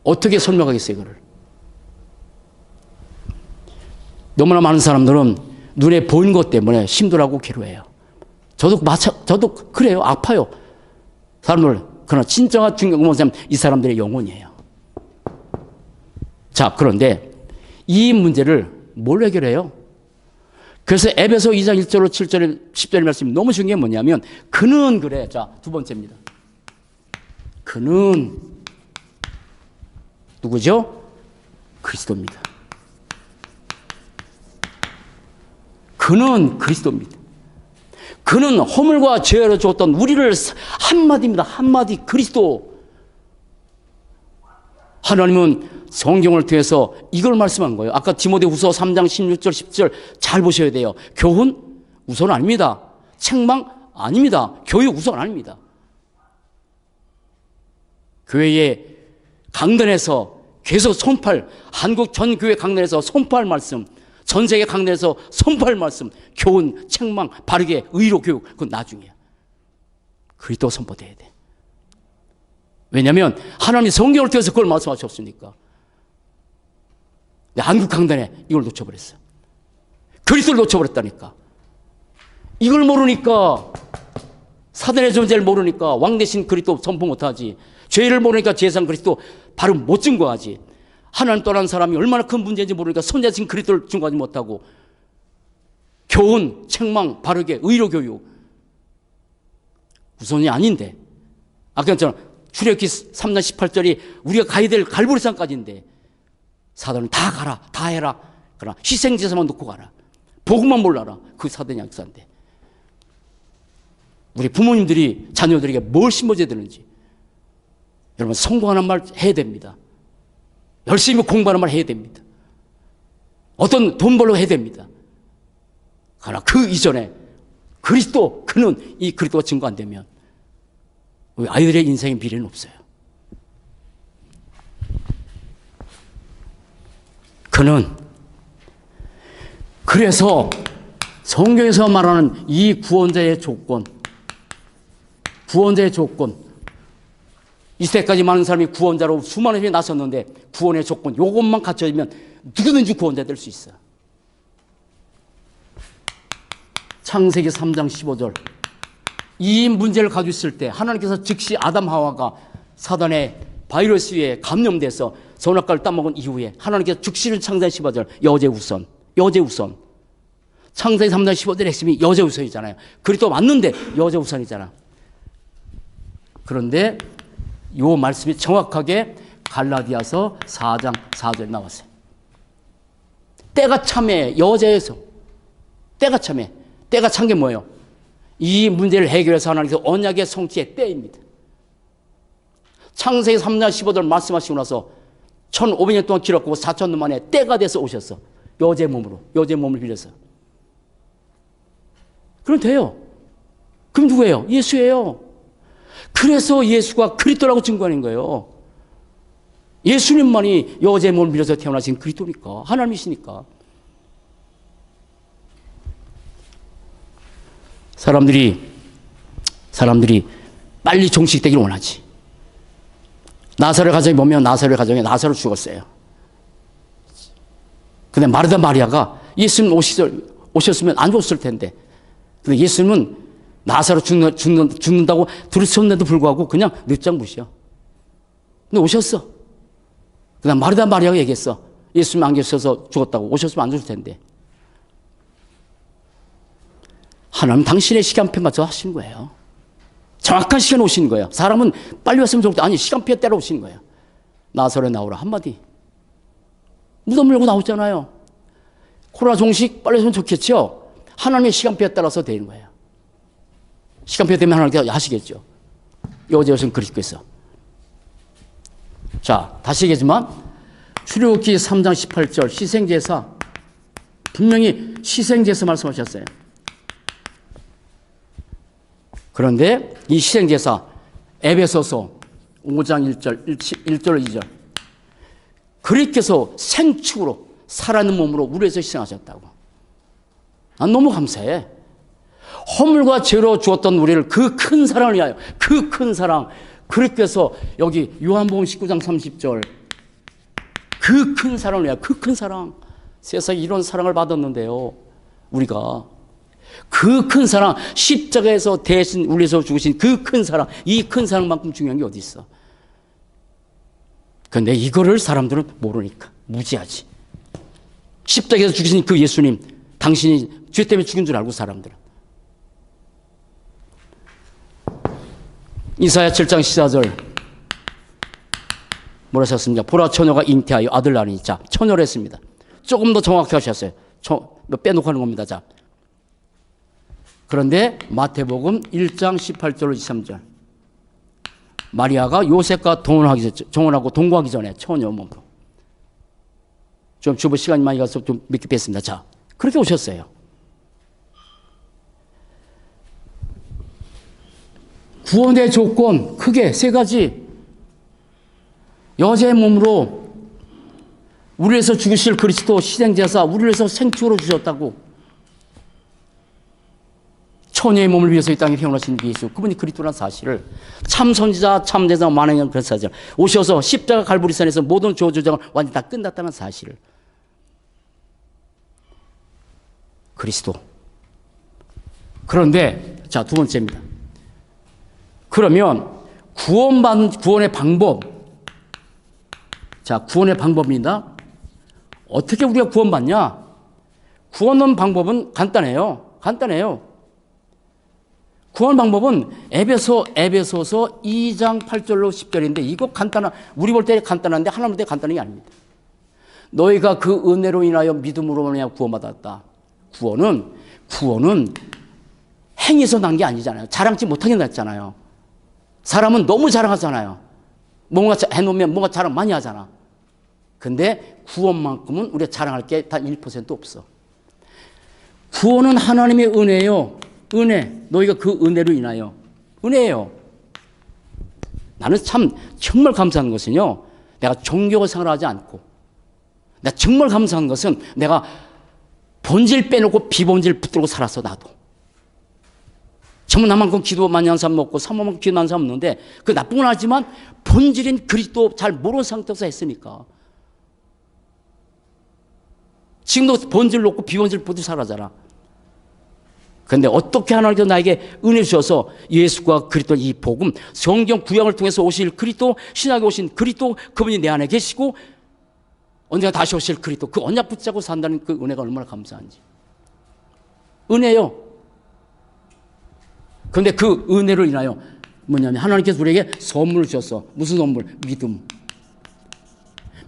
어떻게 설명하겠어요, 이거를? 너무나 많은 사람들은 눈에 보이는 것 때문에 힘들어하고 괴로워해요. 저도 그래요. 아파요. 사람들. 그러나 진정한 중요한 것은 이 사람들의 영혼이에요. 자, 그런데 이 문제를 뭘 해결해요? 그래서 에베소 2장 1절로 7절, 10절의 말씀이 너무 중요한 게 뭐냐면, 그는 그래. 자, 두 번째입니다. 그는 누구죠? 그리스도입니다. 그는 그리스도입니다. 그는 허물과 죄를 줬던 우리를 한마디입니다. 한마디 그리스도. 하나님은 성경을 통해서 이걸 말씀한 거예요. 아까 디모데후서 3장 16절 10절 잘 보셔야 돼요. 교훈 우선 아닙니다. 책망 아닙니다. 교육 우선 아닙니다. 교회의 강단에서 계속 선포할, 한국 전 교회 강단에서 선포할 말씀, 전 세계 강단에서 선포할 말씀, 교훈, 책망, 바르게 의로 교육, 그건 나중이야. 그리스도 선포돼야 돼. 왜냐하면 하나님 성경을 통해서 그걸 말씀하셨으니까. 한국 강단에 이걸 놓쳐버렸어. 그리스도를 놓쳐버렸다니까. 이걸 모르니까, 사단의 존재를 모르니까 왕 대신 그리스도 선포 못하지. 죄를 모르니까 제상 그리스도 바로 못 증거하지. 하나님 떠난 사람이 얼마나 큰 문제인지 모르니까 선자신 그리스도를 증거하지 못하고, 교훈, 책망, 바르게 의로 교육 우선이 아닌데, 아까 했잖아. 출애굽기 3장 18절이 우리가 가야 될 갈보리산까지인데 사단은 다 가라, 다 해라. 그러나 희생제사만 놓고 가라. 복음만 몰라라. 그 사단의 약사인데. 우리 부모님들이 자녀들에게 뭘 심어줘야 되는지. 여러분, 성공하는 말 해야 됩니다. 열심히 공부하는 말 해야 됩니다. 어떤 돈 벌러 해야 됩니다. 그러나 그 이전에 그리스도, 그는 이 그리스도가 증거 안 되면 우리 아이들의 인생의 미래는 없어요. 그는, 그래서 성경에서 말하는 이 구원자의 조건, 이때까지 많은 사람이 구원자로 수많은 사람이 나섰는데 구원의 조건 요것만 갖춰지면 누구든지 구원자 될 수 있어요. 창세기 3장 15절. 이 문제를 가지고 있을 때 하나님께서 즉시 아담 하와가 사단의 바이러스에 감염돼서 선악과를 따먹은 이후에 하나님께서 즉시 창세기 15절 여제우선. 창세기 3장 15절 핵심이 여제우선이잖아요. 그리스도 맞는데 여제우선이잖아. 그런데 요 말씀이 정확하게 갈라디아서 4장 4절에 나왔어요. 때가 참해 여제에서 때가 참해. 때가 찬 게 뭐예요? 이 문제를 해결해서 하나님께서 언약의 성취의 때입니다. 창세기 3장 15절 말씀하시고 나서 1500년 동안 길었고 4000년 만에 때가 돼서 오셨어. 여제 몸을 빌려서. 그럼 돼요. 그럼 누구예요? 예수예요. 그래서 예수가 그리스도라고 증거하는 거예요. 예수님만이 여제 몸을 빌려서 태어나신 그리스도니까, 하나님이시니까. 사람들이 빨리 종식되기를 원하지. 나사렛 가정에 보면 나사렛 죽었어요. 근데 마르다 마리아가 예수님 오셨으면 안 죽었을 텐데. 근데 예수님은 나사렛 죽는다고 들으셨는데도 불구하고 그냥 늦장 부시야. 근데 오셨어. 그다음 마르다 마리아가 얘기했어. 예수님 안 계셔서 죽었다고. 오셨으면 안 죽을 텐데. 하나님 당신의 시간표에 맞춰 하신 거예요. 정확한 시간에 오신 거예요. 사람은 빨리 왔으면 좋겠다. 아니, 시간표에 따라 오신 거예요. 나사렛 나오라 한마디. 무덤 열고 나오잖아요. 코로나 종식 빨리 했으면 좋겠죠. 하나님의 시간표에 따라서 되는 거예요. 시간표 되면 하나님께서 하시겠죠. 여제우선 그리스도께서. 자, 다시 얘기하지만 출애굽기 3장 18절 희생제사 분명히 희생제사 말씀하셨어요. 그런데 이 희생제사 에베소서 5장 1절 2절 그리스도께서 생축으로 살아있는 몸으로 우리에서 희생하셨다고. 난 너무 감사해. 허물과 죄로 주었던 우리를 그 큰 사랑을 위하여 그 큰 사랑 그리스도께서 여기 요한복음 19장 30절 그 큰 사랑을 위하여 그 큰 사랑 세상에 이런 사랑을 받았는데요. 우리가 그 큰 사랑 십자가에서 대신 우리에서 죽으신 그 큰 사랑 이 큰 사랑만큼 중요한 게 어디 있어. 그런데 이거를 사람들은 모르니까 무지하지. 십자가에서 죽으신 그 예수님 당신이 죄 때문에 죽은 줄 알고 사람들은. 이사야 7장 14절 뭐라 하셨습니까? 보라 처녀가 잉태하여 아들 낳으니. 자, 처녀를 했습니다. 조금 더 정확히 하셨어요. 빼놓고 하는 겁니다. 자, 그런데 마태복음 1장 18절로 23절 마리아가 요셉과 동원하고 동거하기 전에 처녀 몸으로. 좀 주부 시간이 많이 가서 좀 몇 개 뺐습니다. 자, 그렇게 오셨어요. 구원의 조건 크게 세 가지. 여자의 몸으로 우리를 위해서 죽으실 그리스도 희생제사 우리를 위해서 생축으로 주셨다고. 처녀의 몸을 위해서 이 땅에 태어나신 예수 그분이 그리스도라는 사실을 참 선지자 참 제사 만행한 그 사실 오셔서 십자가 갈보리산에서 모든 조주장을 완전히 다 끝났다는 사실을. 그리스도. 그런데 자, 두 번째입니다. 그러면 구원의 방법. 자, 구원의 방법입니다. 어떻게 우리가 구원받냐? 구원의 방법은 간단해요. 구원 방법은 에베소서 2장 8절로 10절인데 이거 우리 볼 때 간단한데 하나님 볼 때 간단한 게 아닙니다. 너희가 그 은혜로 인하여 믿음으로 말미암아 구원받았다. 구원은 행해서 난 게 아니잖아요. 자랑치 못하게 났잖아요. 사람은 너무 자랑하잖아요. 뭔가 해놓으면 뭔가 자랑 많이 하잖아. 근데 구원만큼은 우리가 자랑할 게 단 1% 없어. 구원은 하나님의 은혜예요. 은혜. 너희가 그 은혜로 인하여. 은혜예요. 나는 정말 감사한 것은요. 내가 종교를 생활하지 않고 내가 정말 감사한 것은 내가 본질 빼놓고 비본질 붙들고 살았어. 나도. 정말 나만큼 기도 많이 한 사람 없고 사모만큼 기도 많은 사람 없는데 그 나쁜 건 알지만 본질인 그리스도 잘 모르는 상태에서 했으니까. 지금도 본질 놓고 비본질 보듯이 살아잖아. 그런데 어떻게 하나님께서 나에게 은혜 주셔서 예수가 그리스도 이 복음, 성경 구약을 통해서 오실 그리스도, 신약에 오신 그리스도, 그분이 내 안에 계시고 언젠가 다시 오실 그리스도, 그 언약 붙잡고 산다는 그 은혜가 얼마나 감사한지. 은혜요. 그런데 그 은혜로 인하여 뭐냐면 하나님께서 우리에게 선물을 주셨어. 무슨 선물? 믿음.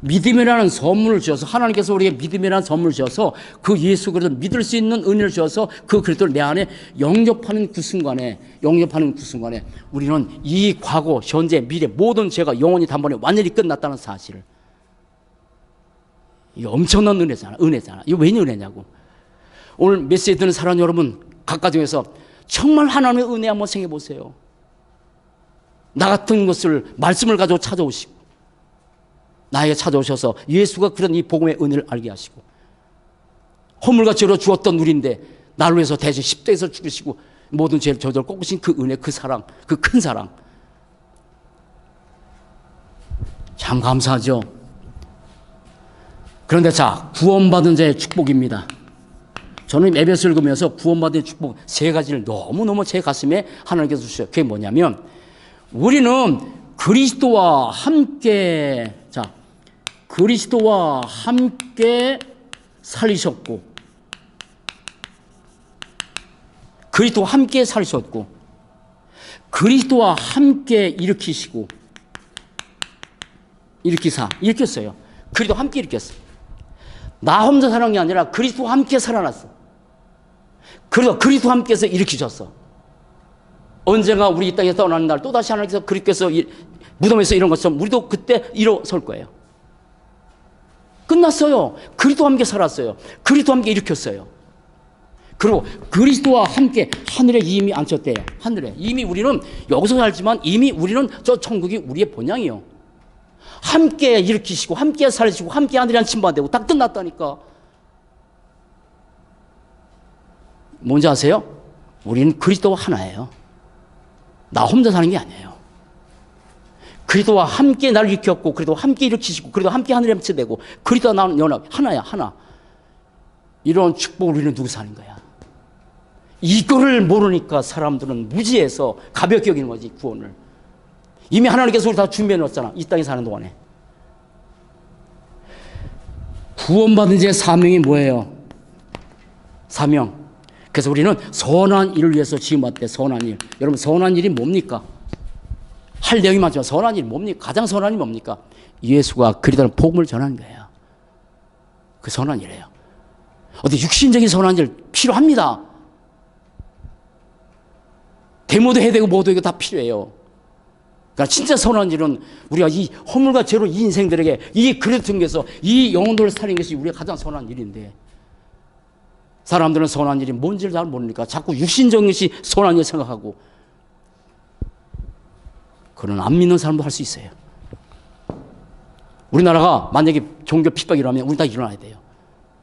믿음이라는 선물을 주셔서 하나님께서 우리에게 믿음이라는 선물을 주셔서 그 예수 그리스도 믿을 수 있는 은혜를 주셔서 그 그리스도를 내 안에 영접하는 그 순간에 우리는 이 과거, 현재, 미래 모든 죄가 영원히 단번에 완전히 끝났다는 사실을. 이게 엄청난 은혜잖아. 이거 왜 은혜냐고. 오늘 메시지 듣는 사랑 여러분 각가 중에서 정말 하나님의 은혜 한번 생각해 보세요. 나 같은 것을 말씀을 가지고 찾아오시고 나에게 찾아오셔서 예수가 그런 이 복음의 은혜를 알게 하시고 허물과 죄로 죽었던 우리인데 나를 위해서 대신 십자가에서 죽으시고 모든 죄를 저절 꺾으신 그 은혜, 그 사랑, 그 큰 사랑. 참 감사하죠. 그런데 자, 구원받은 자의 축복입니다. 저는 에베소서를 읽으면서 구원받은 축복 세 가지를 너무너무 제 가슴에 하나님께서 주셔요. 그게 뭐냐면 우리는 그리스도와 함께 살리셨고 그리스도와 함께 살리셨고 그리스도와 함께 일으키시고 일으켰어요. 그리스도와 함께 일으켰어. 나 혼자 살아난 게 아니라 그리스도와 함께 살아났어. 그래서 그리스도와 함께해서 일으키셨어. 언젠가 우리 이 땅에서 떠나는 날 또다시 하나님께서 그리스도께서 무덤에서 이런 것처럼 우리도 그때 일어설 거예요. 끝났어요. 그리스도와 함께 살았어요. 그리스도와 함께 일으켰어요. 그리고 그리스도와 함께 하늘에 이미 앉혔대요. 하늘에. 이미 우리는 여기서 살지만 이미 우리는 저 천국이 우리의 본향이요. 함께 일으키시고 함께 살리시고 함께 하늘에 침반되고 다 끝났다니까. 뭔지 아세요? 우리는 그리스도와 하나예요. 나 혼자 사는 게 아니에요. 그리스도와 함께 나를 일으켰고 그리스도와 함께 일으키시고 그리스도와 함께 하늘에 맺혀되고 그리스도와 나는 연합 하나야. 하나. 이런 축복을 우리는 누구 사는 거야. 이거를 모르니까 사람들은 무지해서 가볍게 여기는 거지. 구원을 이미 하나님께서 우리 다 준비해 놓았잖아. 이 땅에 사는 동안에. 구원받은 자의 사명이 뭐예요? 사명. 그래서 우리는 선한 일을 위해서 지음받대. 선한 일. 여러분 선한 일이 뭡니까? 할 내용이 많지만 선한 일이 뭡니까? 가장 선한 일이 뭡니까? 예수가 그리스도는 복음을 전하는 거예요. 그 선한 일이에요. 어디 육신적인 선한 일 필요합니다. 데모도 해야 되고 뭐도 해야 다 필요해요. 그러니까 진짜 선한 일은 우리가 이 허물과 죄로 이 인생들에게 이 그리스도 통해서 이 영혼들을 살리는 것이 우리가 가장 선한 일인데 사람들은 선한 일이 뭔지를 잘 모르니까 자꾸 육신적인 것이 선한 일 생각하고 그런 안 믿는 사람도 할 수 있어요. 우리나라가 만약에 종교 핍박이 일어나면 우리 다 일어나야 돼요.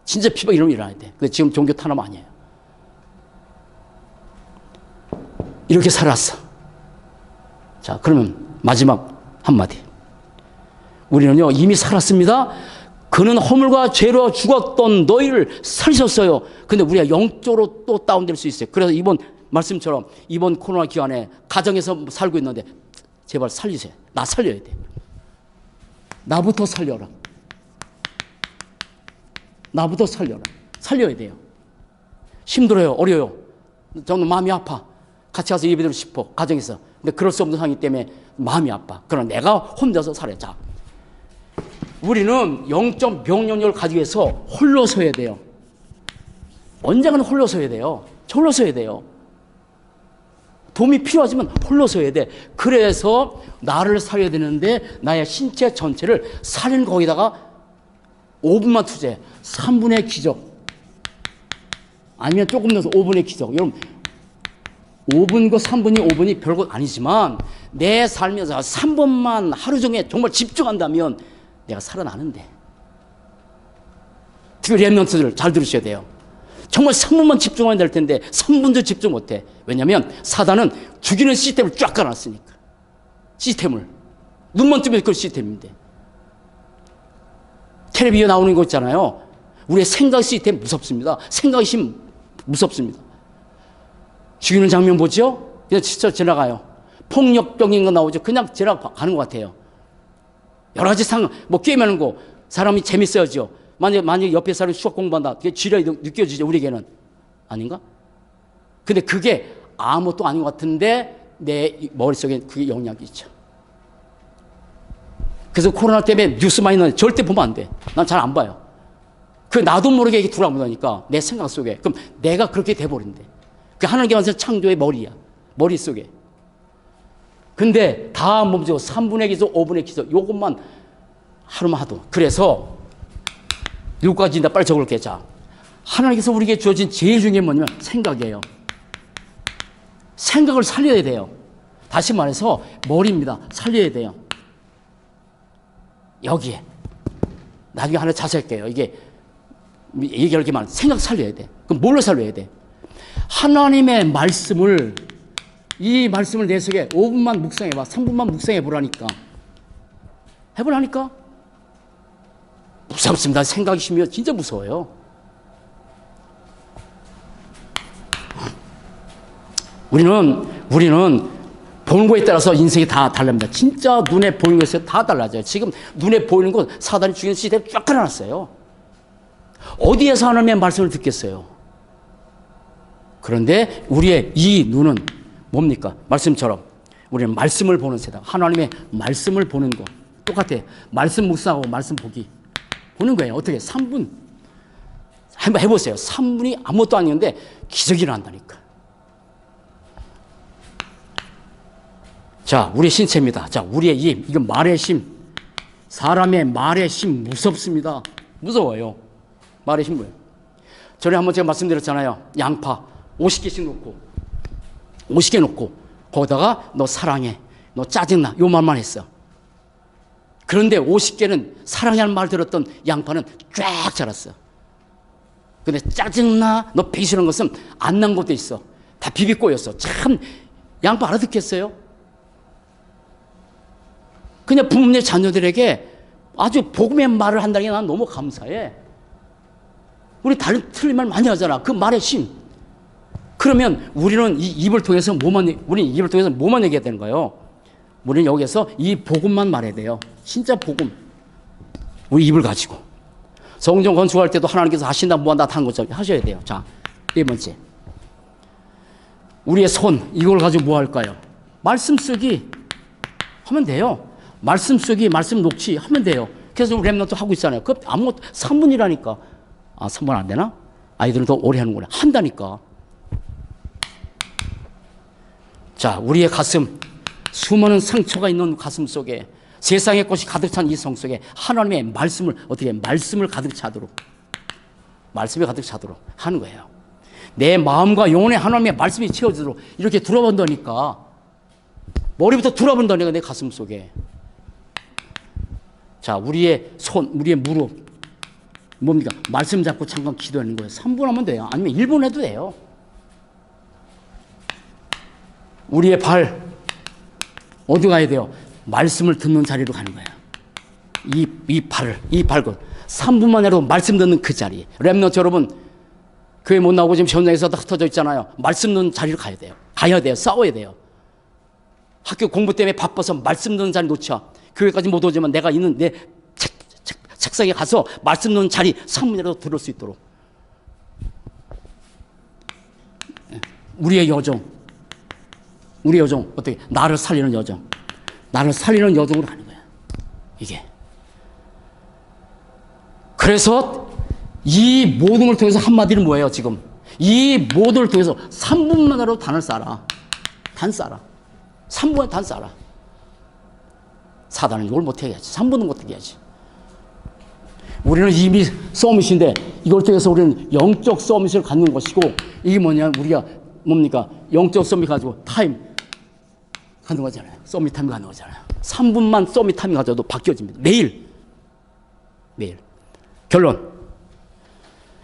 진짜 핍박이 일어나야 돼. 근데 지금 종교 탄압 아니에요. 이렇게 살았어. 자, 그러면 마지막 한마디. 우리는요, 이미 살았습니다. 그는 허물과 죄로 죽었던 너희를 살리셨어요. 근데 우리가 영적으로 또 다운될 수 있어요. 그래서 이번 말씀처럼 이번 코로나 기간에 가정에서 살고 있는데 제발 살리세요. 나 살려야 돼. 나부터 살려라. 나부터 살려라. 살려야 돼요. 힘들어요. 어려요. 저는 마음이 아파. 같이 가서 예배드리고 싶어. 가정에서. 근데 그럴 수 없는 상황이기 때문에 마음이 아파. 그러나 내가 혼자서 살아야. 자, 우리는 영적 명령력을 가지기 위해서 홀로 서야 돼요. 언젠가는 홀로 서야 돼요. 홀로 서야 돼요. 도움이 필요하지만 홀로 서야 돼. 그래서 나를 살려야 되는데 나의 신체 전체를 살리는 거기다가 5분만 투자해. 3분의 기적. 아니면 조금 넣어서 5분의 기적. 여러분 5분과 3분이 5분이 별것 아니지만 내 삶에서 3분만 하루 종일 정말 집중한다면 내가 살아나는데. 특히 렘넌트들 잘 들으셔야 돼요. 정말 3분만 집중하면 될 텐데 3분도 집중 못해. 왜냐하면 사단은 죽이는 시스템을 쫙 깔아놨으니까. 시스템을. 눈만 뜨면 그 시스템인데. 텔레비전에 나오는 거 있잖아요. 우리의 생각 시스템 무섭습니다. 생각이 무섭습니다. 죽이는 장면 보죠? 그냥 진짜 지나가요. 폭력적인 거 나오죠? 그냥 지나가는 것 같아요. 여러 가지 뭐 게임하는 거, 사람이 재밌어야죠. 만약 옆에 사람이 수학 공부한다. 그게 지뢰이 느껴지죠, 우리에게는. 아닌가? 근데 그게 아무것도 아닌 것 같은데 내 머릿속에 그게 영향이 있죠. 그래서 코로나 때문에 뉴스 많이 나는데 절대 보면 안 돼. 난 잘 안 봐요. 그 나도 모르게 이게 들어오니까 내 생각 속에. 그럼 내가 그렇게 돼버린대. 그 하나님께 만든 창조의 머리야. 머릿속에. 근데 다 멈추고 3분의 기도, 5분의 기도, 요것만 하루만 하도. 그래서 누구까지 인다 빨리 적을게. 자, 하나님께서 우리에게 주어진 제일 중요한 게 뭐냐면 생각이에요. 생각을 살려야 돼요. 다시 말해서 머리입니다. 살려야 돼요. 여기에. 나중에 하나 자세할게요. 이게 얘기할 게 많아. 생각 살려야 돼. 그럼 뭘로 살려야 돼? 하나님의 말씀을, 이 말씀을 내 속에 5분만 묵상해봐. 3분만 묵상해보라니까. 해보라니까? 무섭습니다. 생각이 심해요. 진짜 무서워요. 우리는 보는 거에 따라서 인생이 다 달라집니다. 진짜 눈에 보이는 것에 다 달라져요. 지금 눈에 보이는 것, 사단이 죽이는 시대에 쫙 깔아놨어요. 어디에서 하나님의 말씀을 듣겠어요? 그런데 우리의 이 눈은 뭡니까? 말씀처럼 우리는 말씀을 보는 세상, 하나님의 말씀을 보는 거 똑같아. 말씀 묵상하고 말씀 보는 거예요. 어떻게? 3분 한번 해보세요. 3분이 아무것도 아니었는데 기적이 일어난다니까. 자, 우리의 신체입니다. 자, 우리의 이건 말의 심. 사람의 말의 심 무섭습니다. 무서워요. 말의 심 뭐예요? 전에 한번 제가 말씀드렸잖아요. 양파 50개씩 놓고 50개 놓고 거기다가 너 사랑해, 너 짜증나 요 말만 했어. 그런데 50개는 사랑이라는 말 들었던 양파는 쫙 자랐어. 근데 짜증나, 너 배기 싫은 것은 안 난 것도 있어. 다 비비꼬였어. 참 양파 알아듣겠어요? 그냥 부모님 자녀들에게 아주 복음의 말을 한다는 게 난 너무 감사해. 우리 다른 틀린 말 많이 하잖아. 그 말의 심. 그러면 우리는 이 입을 통해서 뭐만 얘기해야 되는 거예요? 우리는 여기서 이 복음만 말해야 돼요. 진짜 복음. 우리 입을 가지고. 성전 건축할 때도 하나님께서 하신다, 뭐한다, 한 것처럼 하셔야 돼요. 자, 네 번째. 우리의 손, 이걸 가지고 뭐 할까요? 말씀 쓰기 하면 돼요. 말씀 쓰기, 말씀 녹취 하면 돼요. 그래서 우리 랩런트 하고 있잖아요. 그 아무것도 3분이라니까. 아, 3분 안 되나? 아이들은 더 오래 하는구나. 한다니까. 자, 우리의 가슴, 수많은 상처가 있는 가슴 속에 세상의 꽃이 가득 찬 이 성 속에 하나님의 말씀을 어떻게 말씀을 가득 차도록 말씀이 가득 차도록 하는 거예요. 내 마음과 영혼에 하나님의 말씀이 채워지도록 이렇게 들어본다니까. 머리부터 들어본다니까 내 가슴 속에. 자, 우리의 손, 우리의 무릎 뭡니까? 말씀 잡고 잠깐 기도하는 거예요. 3분 하면 돼요. 아니면 1분 해도 돼요. 우리의 발 어디 가야 돼요? 말씀을 듣는 자리로 가는 거예요. 이 발걸 3분만 해도 말씀 듣는 그 자리. 렘넌트 여러분, 교회 못 나오고 지금 현장에서 다 흩어져 있잖아요. 말씀 듣는 자리로 가야 돼요. 가야 돼요. 싸워야 돼요. 학교 공부 때문에 바빠서 말씀 듣는 자리 놓쳐. 교회까지 못 오지만 내가 있는 내 책상에 가서 말씀 듣는 자리 3분이라도 들을 수 있도록. 우리의 여정 어떻게? 나를 살리는 여정. 나를 살리는 여정으로 가는 거야. 이게. 그래서 이 모든 걸 통해서 한마디로 뭐예요 지금? 이 모든 걸 통해서 3분만으로 단을 쌓아라. 단 쌓아라. 3분에 단 쌓아라. 사단은 이걸 못하게 해야지. 3분은 못하게 해야지. 우리는 이미 서밋인데 이걸 통해서 우리는 영적 서밋을 갖는 것이고, 이게 뭐냐, 우리가 뭡니까? 영적 서밋 가지고 타임 가는 거잖아요. 서밋 타임 가는 거잖아요. 3분만 서밋 타임 가져도 바뀌어집니다. 매일. 결론.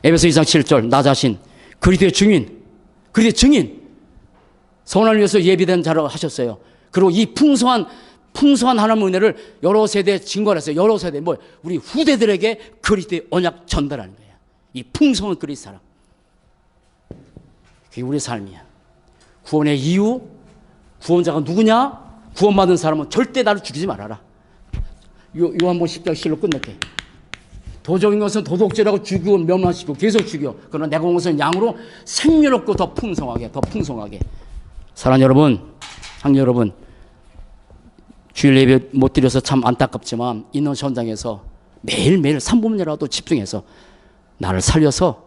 에베소 2장 7절, 나 자신 그리스도의 증인, 그리스도의 증인, 선을 위해서 예비된 자로 하셨어요. 그리고 이 풍성한 하나님의 은혜를 여러 세대에 증거했어요. 여러 세대, 우리 후대들에게 그리스도의 언약 전달하는 거예요. 이 풍성한 그리스도 사랑. 그게 우리 삶이야. 구원의 이유, 구원자가 누구냐? 구원받은 사람은 절대 나를 죽이지 말아라. 요한복음 10장 실로 끝낼게. 도적인 것은 도둑질하고 죽이고 멸망시키고 계속 죽여. 그러나 내가 온 것은 양으로 생명롭고 더 풍성하게. 사랑하는 여러분, 한 여러분, 주일 예배 못 드려서 참 안타깝지만 있는 현장에서 매일매일 3분이라도 집중해서 나를 살려서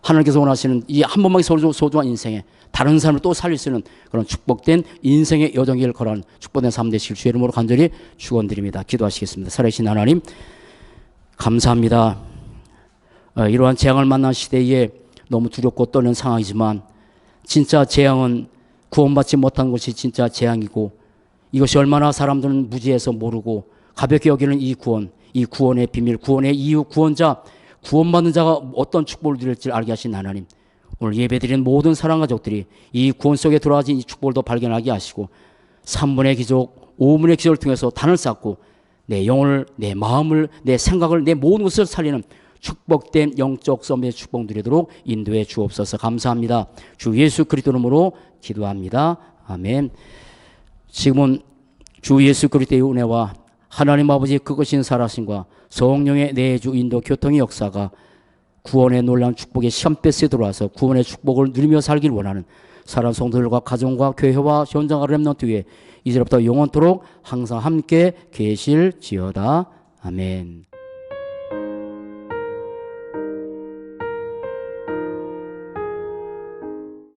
하나님께서 원하시는 이 한 번만의 소중한 인생에 다른 사람을 또 살릴 수 있는 그런 축복된 인생의 여정길 걸어가는 축복된 삶 되시길 주의 이름으로 간절히 축원드립니다. 기도하시겠습니다. 살아계신 하나님, 감사합니다. 이러한 재앙을 만난 시대에 너무 두렵고 떨리는 상황이지만 진짜 재앙은 구원받지 못한 것이 진짜 재앙이고, 이것이 얼마나 사람들은 무지해서 모르고 가볍게 여기는 이 구원의 비밀, 구원의 이유, 구원자, 구원받는 자가 어떤 축복을 누릴지 알게 하신 하나님, 오늘 예배드리는 모든 사랑 가족들이 이 구원 속에 들어와진 이 축복을 더 발견하게 하시고 3분의 기적, 5분의 기적을 통해서 단을 쌓고 내 영혼을, 내 마음을, 내 생각을, 내 모든 것을 살리는 축복된 영적 썸의 축복 누리도록 인도해 주옵소서. 감사합니다. 주 예수 그리스도 이름으로 기도합니다. 아멘. 지금은 주 예수 그리스도의 은혜와 하나님 아버지의 그것인 살아심과 성령의 내주 인도 교통의 역사가 구원의 놀라운 축복의 시험뱃에 들어와서 구원의 축복을 누리며 살길 원하는 사랑 성도들과 가정과 교회와 현장과 렘넌트 위에 이제부터 영원토록 항상 함께 계실지어다. 아멘.